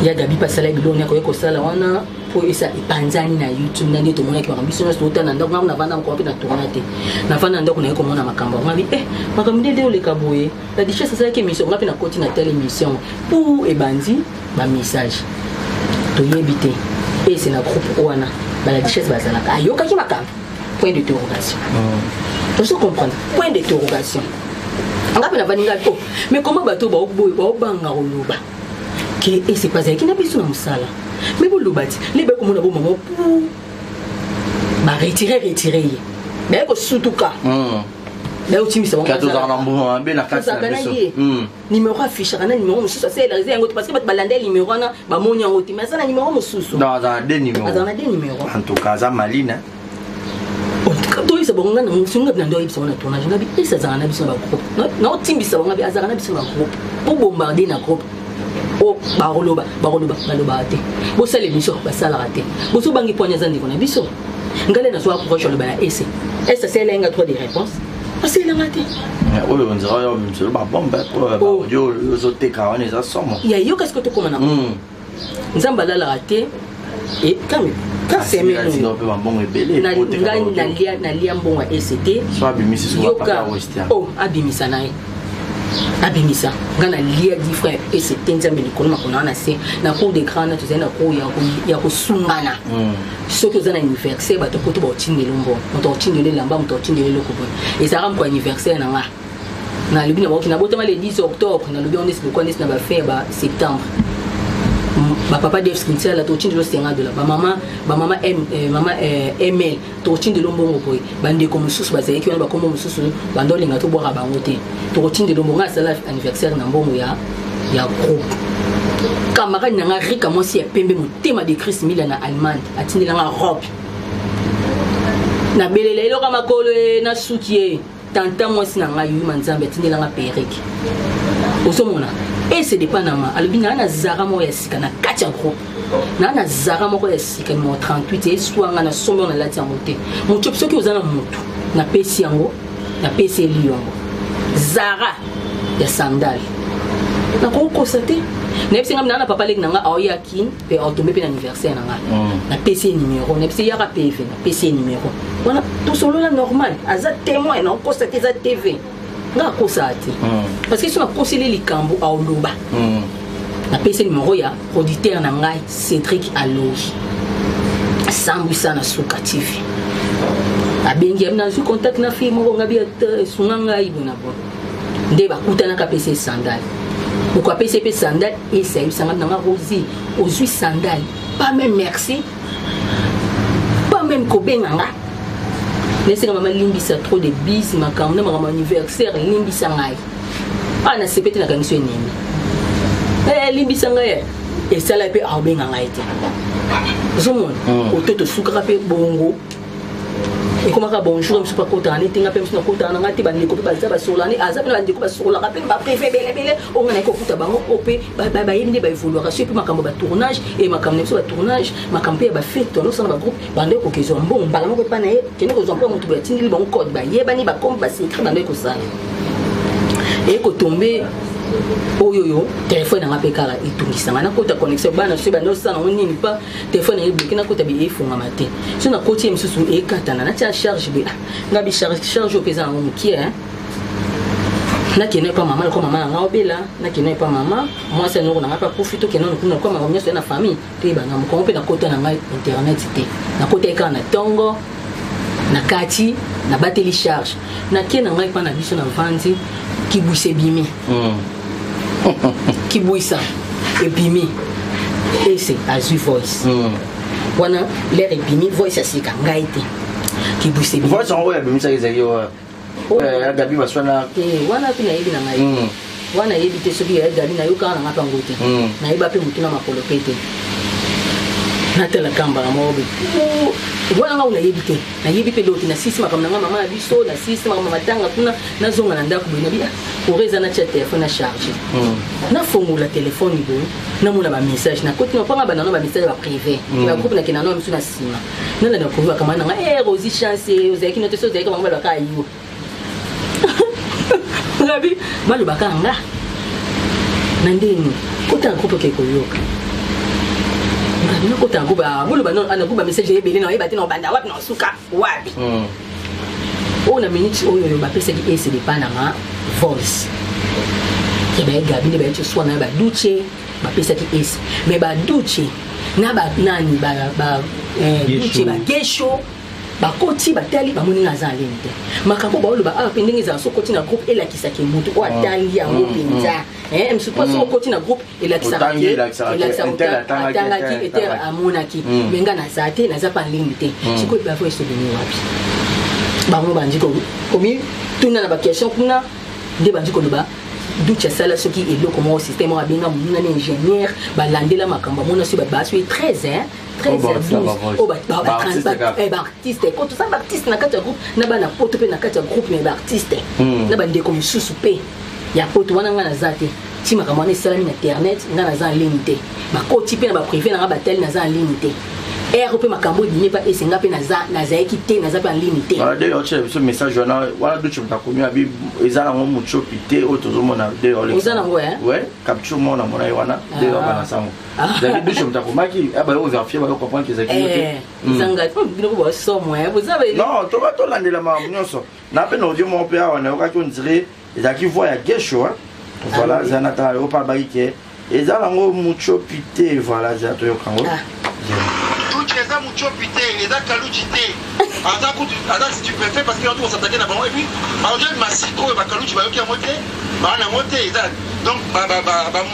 ya gabi pasala biloni ko sala wana po isa ipanzani na YouTube na ndio mona ki makambiso na sota na ndako na vanda ko na tournage na vanda ndako na ko mona makambo ngabi makambo ndele le kaboye la duchesse sala ki mission ngapi na koti na telle émission pour e bandi ba message to yebite et c'est na groupe wana la duchesse bazalaka ayoka ki makambo point d'interrogation tu peux comprendre point d'interrogation ngapi na vaninga to mais comment bato ba banga oloba que et c'est pas ça qui na biso na musala mais bo lobati lebe ko mona bo maman pour ba retirer mais ko sutuka là où tu me sens numéro affiché na numéro mususu c'est la raison parce que balande numéro na ba moni en mais ça na numéro mususu dans des numéros en tout cas ça malina to isa bonga na musunga na ndo ibisa na tournage ngabi isa za na biso ba groupe na otimbisa ngabi azara na biso ba groupe pour bombarder na groupe o baroloba te bo sale biso ba sala te bo so bangi ponya zandi kona biso ngale na so approche le ba ese c'est lenga trop de réponses c'est la maté on dirait c'est ba bomba pour audio les autres quand on ça somme il y a yo qu'est-ce que tu comment na nzamba la raté et quand c'est même na lia mbongo ECT soit bimisi soit pas western oh abimisa nae abimisa ngana lia di frère ECT nzambe likolo makona na se na cour d'écran na tuzena ko ya ko sungana soki ozana anniversaire bato ko to ba otindele mbongo moto otindele lamba moto otindele lokoko et ça rend ko anniversaire na nga na lobi na bokina botama le 10 octobre na lobi on est le connaît na ba faire ba septembre ba papa Dev Skintia la tochin de l'océan de la ba maman ML tochin de lombongo boy bande comme sous ba zeki ba comme sous ba ndolinga to boka bango te tochin de lombongo sala anniversaire na mbongo ya groupe camarade na rika mo si pembe motema de Chris Miller na Allemagne atindela nga robe na belele lo kama kolo na soutien tanta moi si nanga yu manzambe tindi langa pereki osomona et c'est dépend na ma alobi na zara mo ya sika na katia groupe na zara mo ya sika mo 38 et soit na sombo na lati monter mon chop soki ozana mutu na pesi yango na pesi eliongo zara ya sandal na ko constater nepsi ngam na papa lek nanga aoya kin pe automé pe anniversaire nanga na PC numéro nepsi ya PV na PC numéro voilà tout solo la normal aza témoin na constater za TV nga kosati parce que si on a conseillé les cambo à oloba na PC numéro ya auditeur nanga Cédric Aloy sambu sana suka TV abengi amna su contact na fille mo ngabi sunanga ibuna bo nde bakutana ka PC sandal. Pourquoi PCP sandal et c'est ça n'a rosé aux 8 sandales pas même merci pas même kobenganga laissez maman limbisa trop de bis ma quand na maman anniversaire limbisa ngai ana sepete na kanso nini limbisa ngai et ça la pe abenganga ete zomon ototo sukara pe bongo et comment ka bonjour monsieur pas content ni tinga pe monsieur content na ngati bandi ko pe baza basolani azabe bandi ko basola ka pe ba préfet bele on na ko kuta bango opé ba yindi ba évoluer puis makambo ba tournage et makambo so ba tournage makambo ya ba fête no sana ba groupe bande ko kezo mbon ba ngo pa na ye kene ko zompa mutu ba tindili bon code ba yebani ba comme ba secret bande ko ça et ko tomber oyoyo téléphone na pekara itungisanga na kota connexion bana so ba no sana nini pa téléphone e bloqué na kota bi efunga matin so na koti msusu e katana na tia charge bi ngabi charge au pesa ngo mukie na kene pa mama ko mama nga obela na kene pa mama moi c'est nous na pas profiter que non ko mama ko na famille te ba ngam ko pe na kota na ngai internet te na kota ekana na tongo na kati na batterie charge na kene ngai pa na biso na vandi ki bousse bimi qui bouille ça et bimi et c'est Azu Voice wana l'air et bimi voice asi kangaite qui bouille c'est voice en haut ya bimi ça ezali ya gabi baswana wana kuna yebi na ngai wana yebi te soki ya gabi na yoka na ngapa ngote na yeba pe mutuna makolo pete na tela kamba na mobi wana nga una yebi te na yebi pe loti na sisi makamna nga mama na biso na sisi mama matanga kuna na zonga na ndako bina bia oreza na chat téléphone na charger na fongula téléphone ibo na mula ba message na koti na panga ba na ba message ba privé ba groupe na kina no msu na sima na na ko kama na nga Rosie chance ozaki na teso zaki mama ba ka yiwo ngabi malu bakanga na ndeni kota groupe ke ko yoka ngabi na kota groupe bulu ba no ana groupe message ebele na ebate na banda wapi na suka wapi ona minute oyo ba pesa ki ese de panama voice ke ba gabi ne ba tso swana ba duche ba pesa ki ese me ba duche na ba nani ba duche ba gesho ba koti ba tali ba moni ngaza lente makambo ba oluba a pendingi za so koti na groupe elakisa ke mutu o atali ya ngopinza msu pas so koti na groupe elakisa atanga ki eter amona ki benga na zate na za pa limite siko ba fo eso bini wapi bango banji ko komi tuna na ba question kuna de banji ko ba ducha sala soki eloko mo système wa benga muna na ingénieur ba landela makambo mona so ba baso 13 artiste quand ça artiste na kati groupe na bana poto pe na kati groupe mais artiste na bande comme susu pe ya poto wana ngana zate ti makambo na salami na internet ngana za limité ba koti pe na ba privé na ba tel na za limité pe makambo ni pas esenga pe na za ekité na za pa limité voilà d'ailleurs ce message wana duchu mtakomi abi ezala ngo mucho pité otozo mona d'ailleurs ezala ngo ouais capture mona mona wana d'ailleurs bana sango d'ailleurs duchu mtakomaki aba yo vérifier ba comprendre que ezaki zanga bino ko so moi vous savez non to ba to landela ma nyonso na pe no dio mon pe wana okaki on dirait ezaki voix ya gesho voilà zanata yo pa ba ike ezala ngo mucho pité voilà za to yo kango les âmes mucho pité, les âmes kaluchité. Attends, si tu préfères, parce que l'autre on s'attaquait d'abord. Et puis, alors je m'assitro et ma kaluchi va y monter, va en monter. Donc,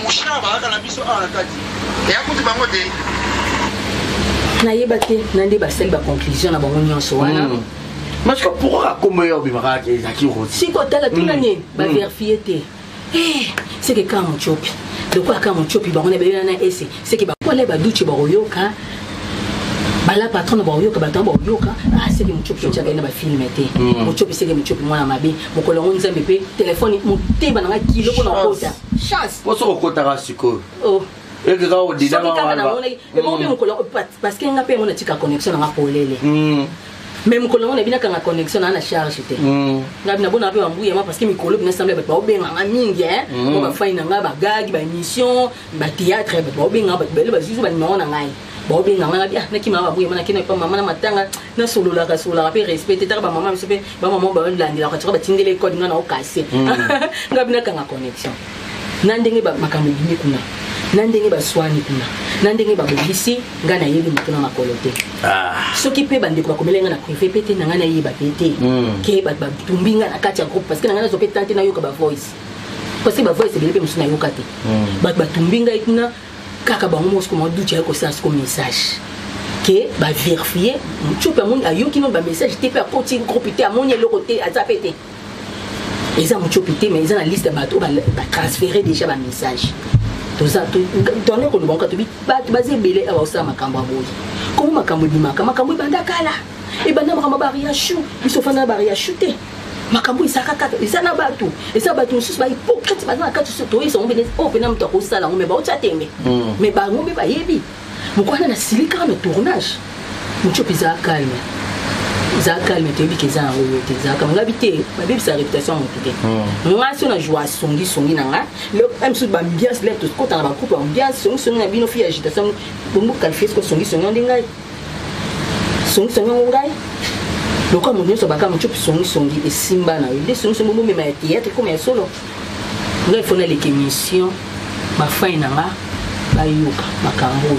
moucha va la biso à la carte. Et à côté de ma monter. Naïbate, n'andé basel ba conclusion na bango nyonso wana. Parce que pourquoi comme yo bimara ke zaki roti. Si ko tala tunane ba vérifier té. C'est que quand mon chopi. De quoi quand mon chopi ba on est bien na essayer. C'est que ba ko le ba duchi ba royoka. bala patron ba oyoka bato ba oyoka c'est que muchopi tshaka ina ba film été muchopi c'est que muchopi mwana mabe mokolo nzambe pe téléphone muteba na kilo ko na kota chance poso ko kota ka siko oh et que au dina parce que ngape mona tika connexion na polele mais mokolo mona bina kanga connexion na charge te ngabi na bona pe bambuya ma parce que mikolo bina semble ba obenga nga mingi ko ba faina nga ba gagi ba émission ba théâtre ba obenga ba bele ba zizo ba nona ngai ba obenga nga bia na kima ba buya mana kina pa mama na matanga na solo la pe respecter ta ba mama msepe ba mama ba landila ka ba tindele code nga na okase ngabi na kanga connexion nandenge ba makambo bimi kuna nandenge ba swani kuna nandenge ba bobisi nga na yebi mutuna makolote soki pe bande ko bakomelenga na privé pete na nga na yeba pete ke ba tumbinga na kati ya groupe parce que na nga na zo pete tante na yoka ba voice parce que ba voice bele pe musuna yoka te ba tumbinga ikuna kaka ba mo sko mo dutia ko sa ko message ke ba vérifier muchope amoni ayoki no ba message te pe a poti groupe te amoni eloko te azapete eza muchope te mais eza na liste ba to ba transférer déjà ba message tout ça tout donner ko bon ka to bi ba bazé belé aba osama makambo aboyi ko makambo di makambo banda kala e banda makambo bari ya chou biso fana bari ya chute makambo isaka kata isana batu esa batu sus ba hypocrite ba na katu so to iso ngombe o pena mto ko sala ngombe ba ochatembe mais ba ngombe ba yebi mukwana na silika na tournage mucho pisa calme za calme te bi keza ngo te za kama ngabite ba bibi sa réputation mo te moi si on a joué songi na nga le même sous ba ambiance là tout ko ta ba coupe ambiance songi na bino fi agitation bombo qualifier ko songi ndingai songi ngai donc comme on so ba kama chopi songi et simba na ide songi mo me ma théâtre comme solo ngai fona les émissions ma fin na nga ba yoka makambo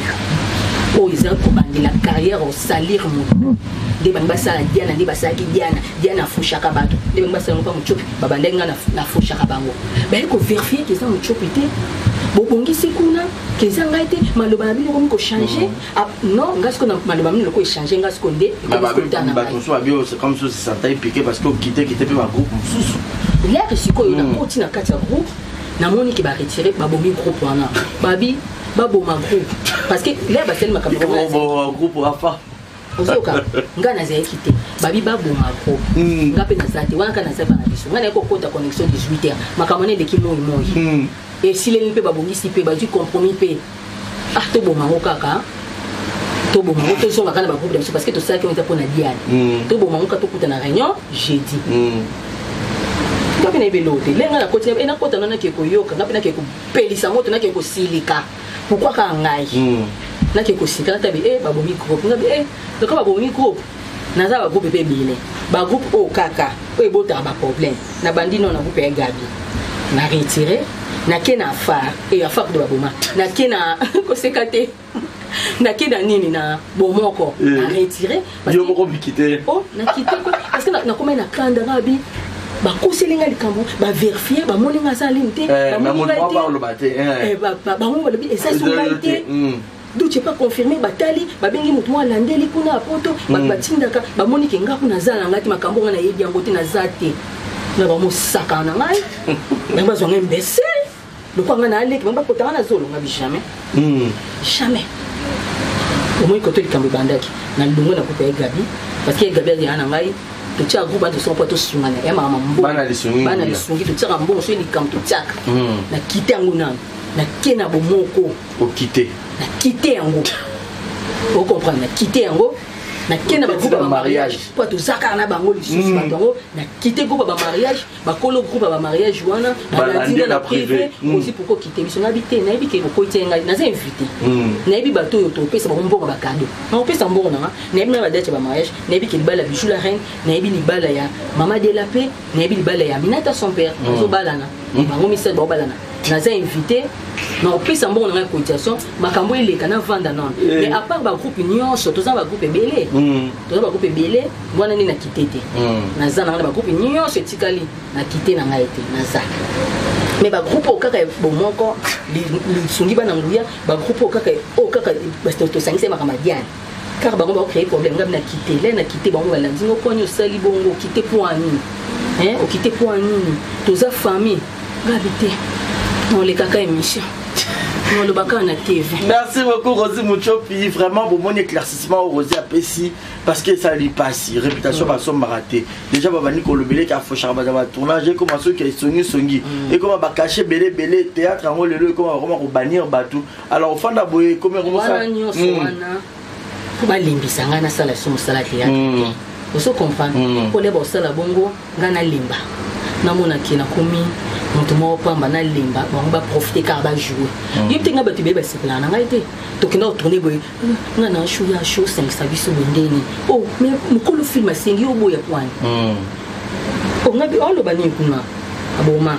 oh ils ont commandé la carrière au salir mon de bangasa Diana de basaki Diana fushaka bato de bangasa ngo pa muchopi babandenga na fushaka bango ba ko vérifier que ça muchopi te bobongi sikuna que ça ngaite maloba bino ko changer non ngasko na maloba bino ko changer ngasko nde ba to so abio c'est comme ça ça t'a piqué parce que quitter pe ma groupe mususu là que siko na koti na kati ya groupe na moni ki ba retirer ba bombi groupe wana babi babo ma groupe parce que là ba sel makambo groupe Rafa ozoka ngana za ekite babi babo ma groupe ngape na sate wana kana saba na biso ngana ko kota connexion 18h makamone de kimo moi et si les pe babongisi pe ba du compromis pe to bo mango kaka to bo mango to zonga kana ba groupe parce que to ça qui on était pour na Diane to bo mango ka to kuta na réunion jeudi ngape na belote lenga na koti na kota na ke koyoka ngape na ke ko pelisa moto na ke ko silika pourquoi ka ngai na ke ko sikala tabi babomi groupe ngabe donc babomi groupe naza ba groupe pe bile ba groupe o kaka o ebota ba problème na bandino na groupe gabi na retirer na ke na fa et ya fa de baboma na ke na ko sekate na ke na nini na bomoko na retirer parce que moko bikité na kité parce que na comment na kanda gabi ba koselinga likambo ba vérifier ba moninga sa limité ba moninga parle baté ba ngo le et ça sont d'où tu pas confirmer batali ba bengi mutu wa landeli kuna apoto ba tindaka ba monike ngaku na zala ngati makambo ngana yebi yango te na zate na ba mosaka na ngai mais ba zonga imbécile le quoi ngana aleki ba kotanga na zolo ngabi jamais au moins côté likambo bandaki na ndongo na kupa gabi parce que gabi ya na ngai to tia groupe de son pote sungana e mama mbo bana lisungi to tia mbo so ni kam to tiaka na kitengo na kena bomoko o quitter na quitter yango o comprendre na quitter yango na kena ba groupe ba mariage pour to zaka na bango lisusu bango na quitter groupe ba mariage ba kolo groupe ba mariage wana na dinga na privé aussi pourquoi quitter biso na bité na bité ko itenga na za invité na bi bato yo to pesa ba mbongo ba cadeau na pesa mbongo na bi ba date ba mariage na bi ki libala bijou la reine na bi libala ya mama de la paix na bi libala ya Minata son père zo balana bango misa ba balana naza invité na opesa mbongo na cotisation makambo eleka na vanda non mais à part ba groupe nyonso toza ba groupe belé wana ni na kitete naza na ba groupe nyonso etikali na kité na ngai te naza mais ba groupe okaka bomoko lisungi bana nguya ba groupe okaka basto to sangise makama Diane car bango ba créer problème ngam na kité bango ba landingo konyo sali bongo kité point nini o kité point nini toza famille ngabité on les caca émission le baka na TV. Merci beaucoup Rosie Muchopi, vraiment pour mon éclaircissement au Rosie Apessi parce que ça lui passe, réputation va son raté. Déjà babani ko le belé ka fo charba dans tournage comme ceux qui songi et comment ba cacher belé théâtre en le comment vraiment ko bannir batu. Alors au fond d'abord comment ça ba limbisa ngana sala sumu sala théâtre. Vous comprenez pour les boss la bongo ngana limba. Namona kina komi motumo pamba na limba ba profiter car ba jouer yipte nga batu beba se plana nga ite to kina tourner boy nga na show ya show 5 sabiso bendeni oh mais mukolo film asengi oboya kwani oh ngabi olo bani kuna aboma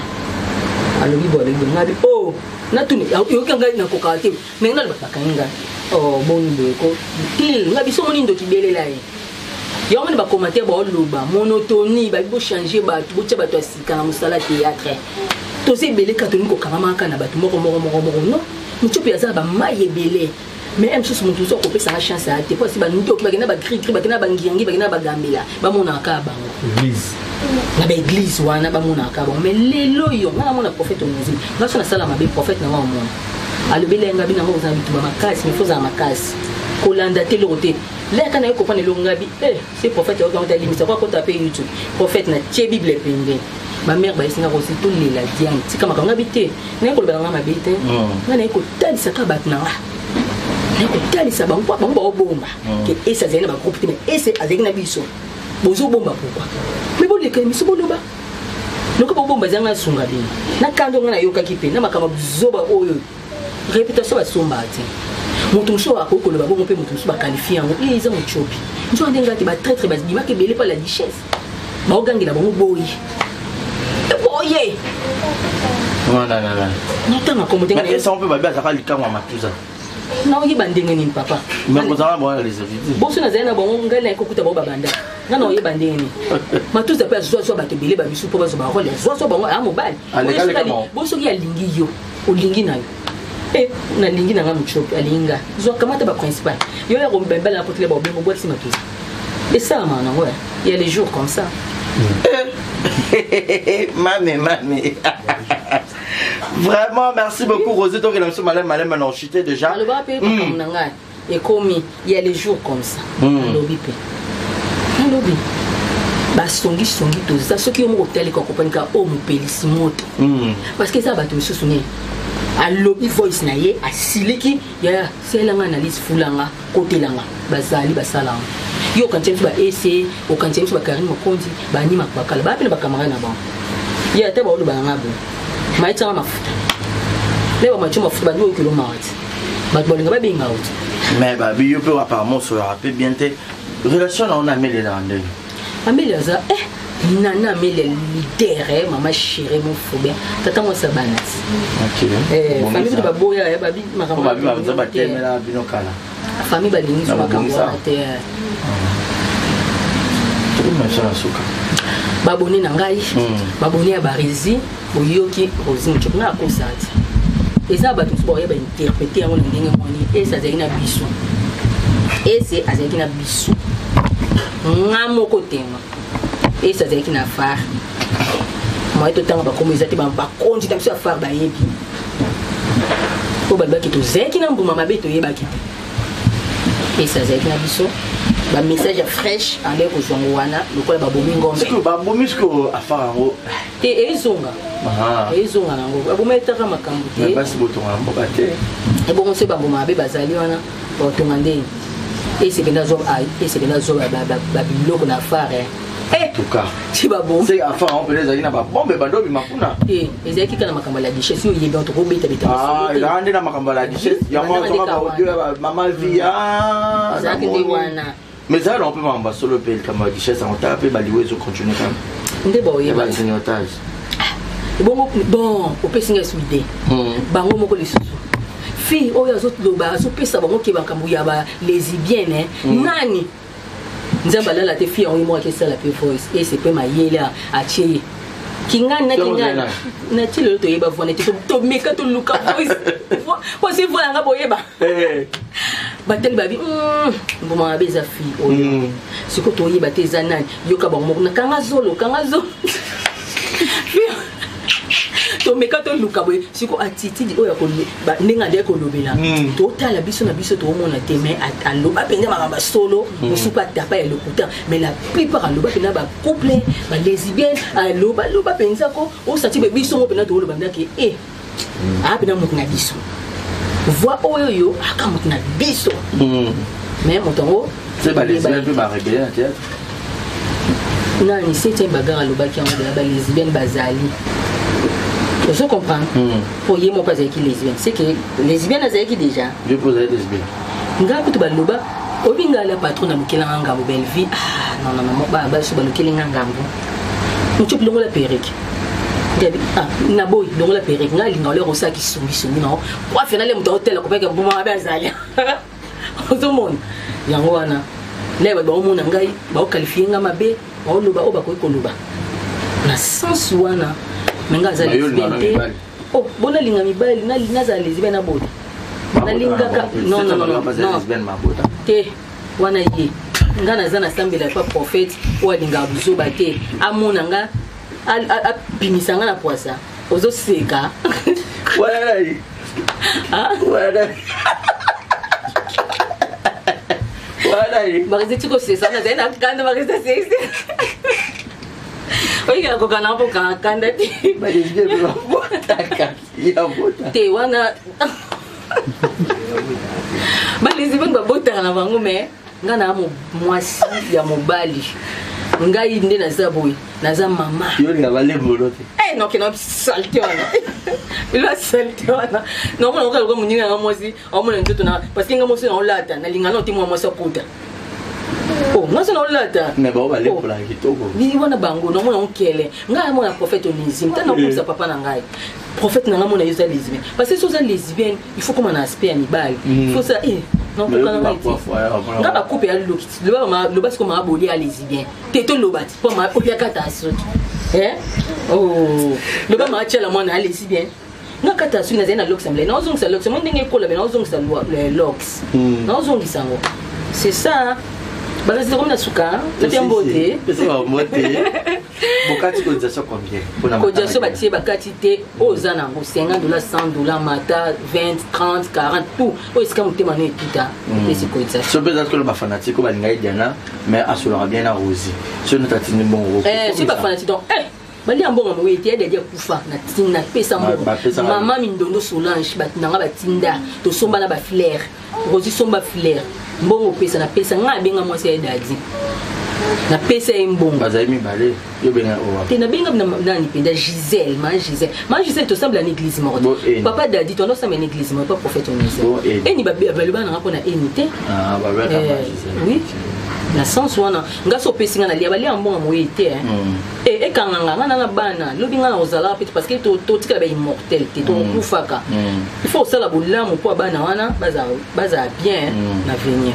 alobi bo alobi ngabi oh na tuni yo kanga na kokate mais nga ba kanga oh boni boy ko til ngabi so moni ndo kibelela ye yo moni ba commentaire ba loba monotonie ba bo changer ba bo tcha ba to asika na musala théâtre to se belé catholique ko kama kana ba to moko non Muchopi ya za ba maye belé mais même chose mutu so ko pesa na chance a te pas si ba ndo ba kena ba cri ba kena ba ngiangi ba kena ba gambela ba mona ka ba église na ba église wana ba mona ka ba mais lelo yo na mona prophète onzi nga so na sala mabe prophète na mona alobele nga bina ngo za bitu ba makasi mais faut za makasi ko landa te lote là quand on comprend le ngabi c'est prophète au quand limite quoi quand taper YouTube prophète na tie bible pende ma mère ba isinga ko tout les la diane ti kama ngabi te na ko ba ngama bete na ko tali saka batna na ko tali sa ba bomba que esa zena ba groupe mais ese azekina biso bozo bomba pourquoi mais bon les kemi so boloba donc ba bomba zanga sunga bi na kando ngana yoka kipe na makama zoba oyo réputation ba somba ti Mutumso a koko le babo pe mutumso ba qualifier en ils ont Muchopi nzo ndenga te ba très très bas bima ke belé pas la richesse ba ogangi na bango boyi boye voilà non tanga comme ndenga mais ça on peut ba bien ça va likama matuza non yi bandenge ni papa mais vous avez bon les invités bon na zena bango ngala ko kuta ba banda na no yi bandenge ni matuza pe zo ba te belé ba bisu po ba zo ba role zo bango a mobile bon so ya lingi yo o lingi na yo na lingi na Muchopi alinga zo kamata ba principal yo ya rombemba la potele ba bemo boisi matuza et ça man ouais il y a les jours comme ça Mamé vraiment merci beaucoup Rosie donc il a malem maintenant chuté déjà le ba pe comme nanga et comme il y a les jours comme ça lobby pe lobby ba songi to ça ce qui au hôtel ko comprendre ka o mu pelisi moto parce que ça ba to susune a lobby voice na ye a siliki ya selanga analyse fulanga côté langa bazali basalanga yo quand tu ba essayer au quand tu ba Karim Mokondi ba ni makala ba pele ba camarade na ba ya te ba o ba ngabo mai tsama mafuta le ba machu mafuta ba yo kilo mawati ba bolinga ba binga out mais ba bi yo peut apparemment se rappeler bien te relation on a mis les landais Amélie za nana Amélie leader maman chérie mon phobia tata moi ça banat OK famille de baboya ya babi makama ba temela binokala famille ba lingi so makamba te baboni na ngai baboni ya barizi boyoki Rosie Muchopi na kosati eza ba tous boya ba interpréter yango ndenge moni esa zaki na biso ese azaki na biso ngamo kotema esa zaki na far moi to tanga ba komeza te ba konti tamso afar ba yebi ko ba ki to zaki na mbuma mabeto yeba ki esa zaki na biso ba message fraîche avec ozongwana lokola ba bomi ngombe c'est que ba bomi sko afar ngo te ezonga ezonga nango ba bomi etaka makambo te ba si botonga mboka te e bon se ba mbuma be bazali wana botonga ndeni et c'est que nous avons biloko na fare tout cas tu vas bon c'est enfin on peut les aller na ba bombe bando bi makuna ezaki kana makamba la duchesse yo yeba to robeta beta il a rendu na makamba la duchesse ya moi to ba audio maman via ezaki te wana mais ça on peut m'amba solo pe comme la duchesse on tape ba liwezo continuer comme ndé ba yeba c'est otage bon au pesinga suide bango moko lisusu fille oyo azotloba azopesa bango ke bakambo ya ba lesbienne nani nzamba lala te fille oyo mo akesala pe voice et c'est pe mayele a tie kingana na ti le to yeba vona te to meka to luka voice po se vola nga boyeba batel babi mbuma beza fille oyo siko to yeba te zanani yoka bango na kanga zolo mais quand on luka boy siko attitude oyo ko ninga de ko lobela total biso na biso to mona te mais aloba penza makamba solo musupa tapa ya lokuta mais la plupart aloba pena ba couple ba lesbienne aloba penza ko o sati be biso mo pena to loba ndaki pena mo na biso voix oyo aka mo na biso mais motongo c'est ba lesbienne pe ba rebelle na théâtre non c'est bagarre aloba ki en ba lesbienne bazali. Je comprends. Pour y mon pas avec lesbienne, c'est que lesbienne avec déjà. Je pose avec lesbienne. Nga kutu baloba, obinga la patron na mukela ngamba belle vie. Non, ba so balokeli ngamba. Mutu longo la perruque. Na boy longo la perruque nga linga le rosa ki sumi non. Kwa final mu hotel ko peka mbuma bazali. Ozomon. Yango wana. Leba ba omona ngai ba o qualifier nga mabe, ba oloba o ba ko koloba. Na sens wana menga za lesbienne oh bona linga mibali na za lesbienne na boda na linga ka non lesbienne ma boda te wana ye ngana za na sambela pa prophète o linga buzo bate amona nga a binisa nga na poisa ozo seka ouais Marie tu ko c'est ça na za na kanda Marie c'est oui, il y a un peu de candidate. Te wana. Bali zibe ngabota na bango me ngana mo mwasi ya mobali. Ngai nde na zaboy, na za mama. Yo nga bale bolote. Non que non salte wana. Il va salte wana. Non on ka ko munyinga ngamosi, o mo ntutu na parce que ngamosi na olata na lingana ti mo mosa kuta. Oh, moi c'est l'olata. Mais bon, aller pour la kitoko. Ni wana bango no mona onkele. Nga mona prophète onisime. Tana ko sa papa na ngai. Prophète na mona yuza lesbienne. Parce que soza lesbienne, il faut comme un aspect animal. Il faut ça non pour kana ngai. Nga ba coupe ya lokit. Le bas comme aboli à lesbienne. Teto lobati pour ma opia kataso. Oh, le ba ma tchela mona à lesbienne. Nga kataso na zena lox semble. Na ozongisa lox, mo ndenge ko la na ozongisa lox. Na ozongisa ngo. C'est ça. Bah c'est comme la souka, c'est un beauté. C'est un beauté. Bokati cotisation combien? Cotisation bâtie bakati te aux anango $50, $100, mata 20, 30, 40 tout. Oh est-ce qu'on te mané tout à? C'est cotisation. C'est peut-être que le fanatique va l'ingaï Diana, mais assurera bien la Rosie. Si nous t'attendons bon. C'est pas fanatique donc. Bali ambongo mwete ya dia kufa na tinda pesa mbongo mama mindondo Solange batinanga batinda to somba na ba fleur rosi somba fleur mbongo pesa na pesa nga benga mwasi ya dadi na pesa mbongo bazali mibale yo benga owa te na benga na ni penda Gisèle to semble en église morte papa dadi to no semble en église morte pas prophète on dit et ni ba baluba na ko na unité ba oui na sens wana ngaso pesinga na lia bali ambongo mwete et kanganga na bana lobinga na ozala peut parce que to tika ba immortalité to kufaka il faut ça la bolamu pour bana wana baza bien na venir.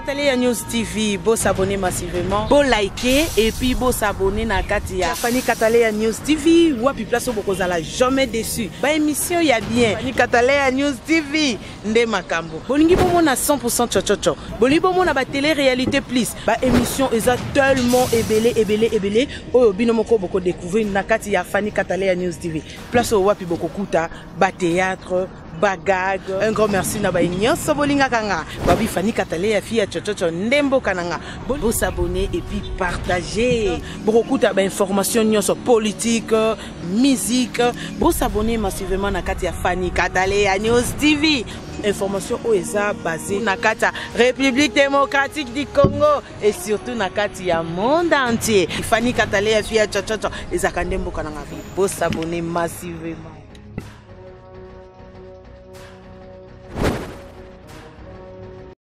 Fanny News TV, beau s'abonner massivement, beau liker et puis beau s'abonner na Katia. Fanny News TV, wapi place au bokozala jamais déçu. Ba émission ya bien. Fanny News TV, nde makambo. Bolingi bomo na 100% chochocho. Bolingi bomo na ba télé réalité plus. Ba émission eza tellement ébélé. Oyo bino moko boko découvrir na Katia Fanny News TV. Place au wapi boko kuta, ba théâtre. Bagag, un grand merci na ba nyonso bolinga kanga babi Fanny ya fille chochocho ndembo kananga bo s'abonner et puis partager beaucoup ta ba information nyonso politique musique bo s'abonner massivement na Katia Fanny News TV information oeza basée na Katia République démocratique du Congo et surtout na Katia monde entier Fanny ya fille chochocho ezaka ndembo kananga bo s'abonner massivement.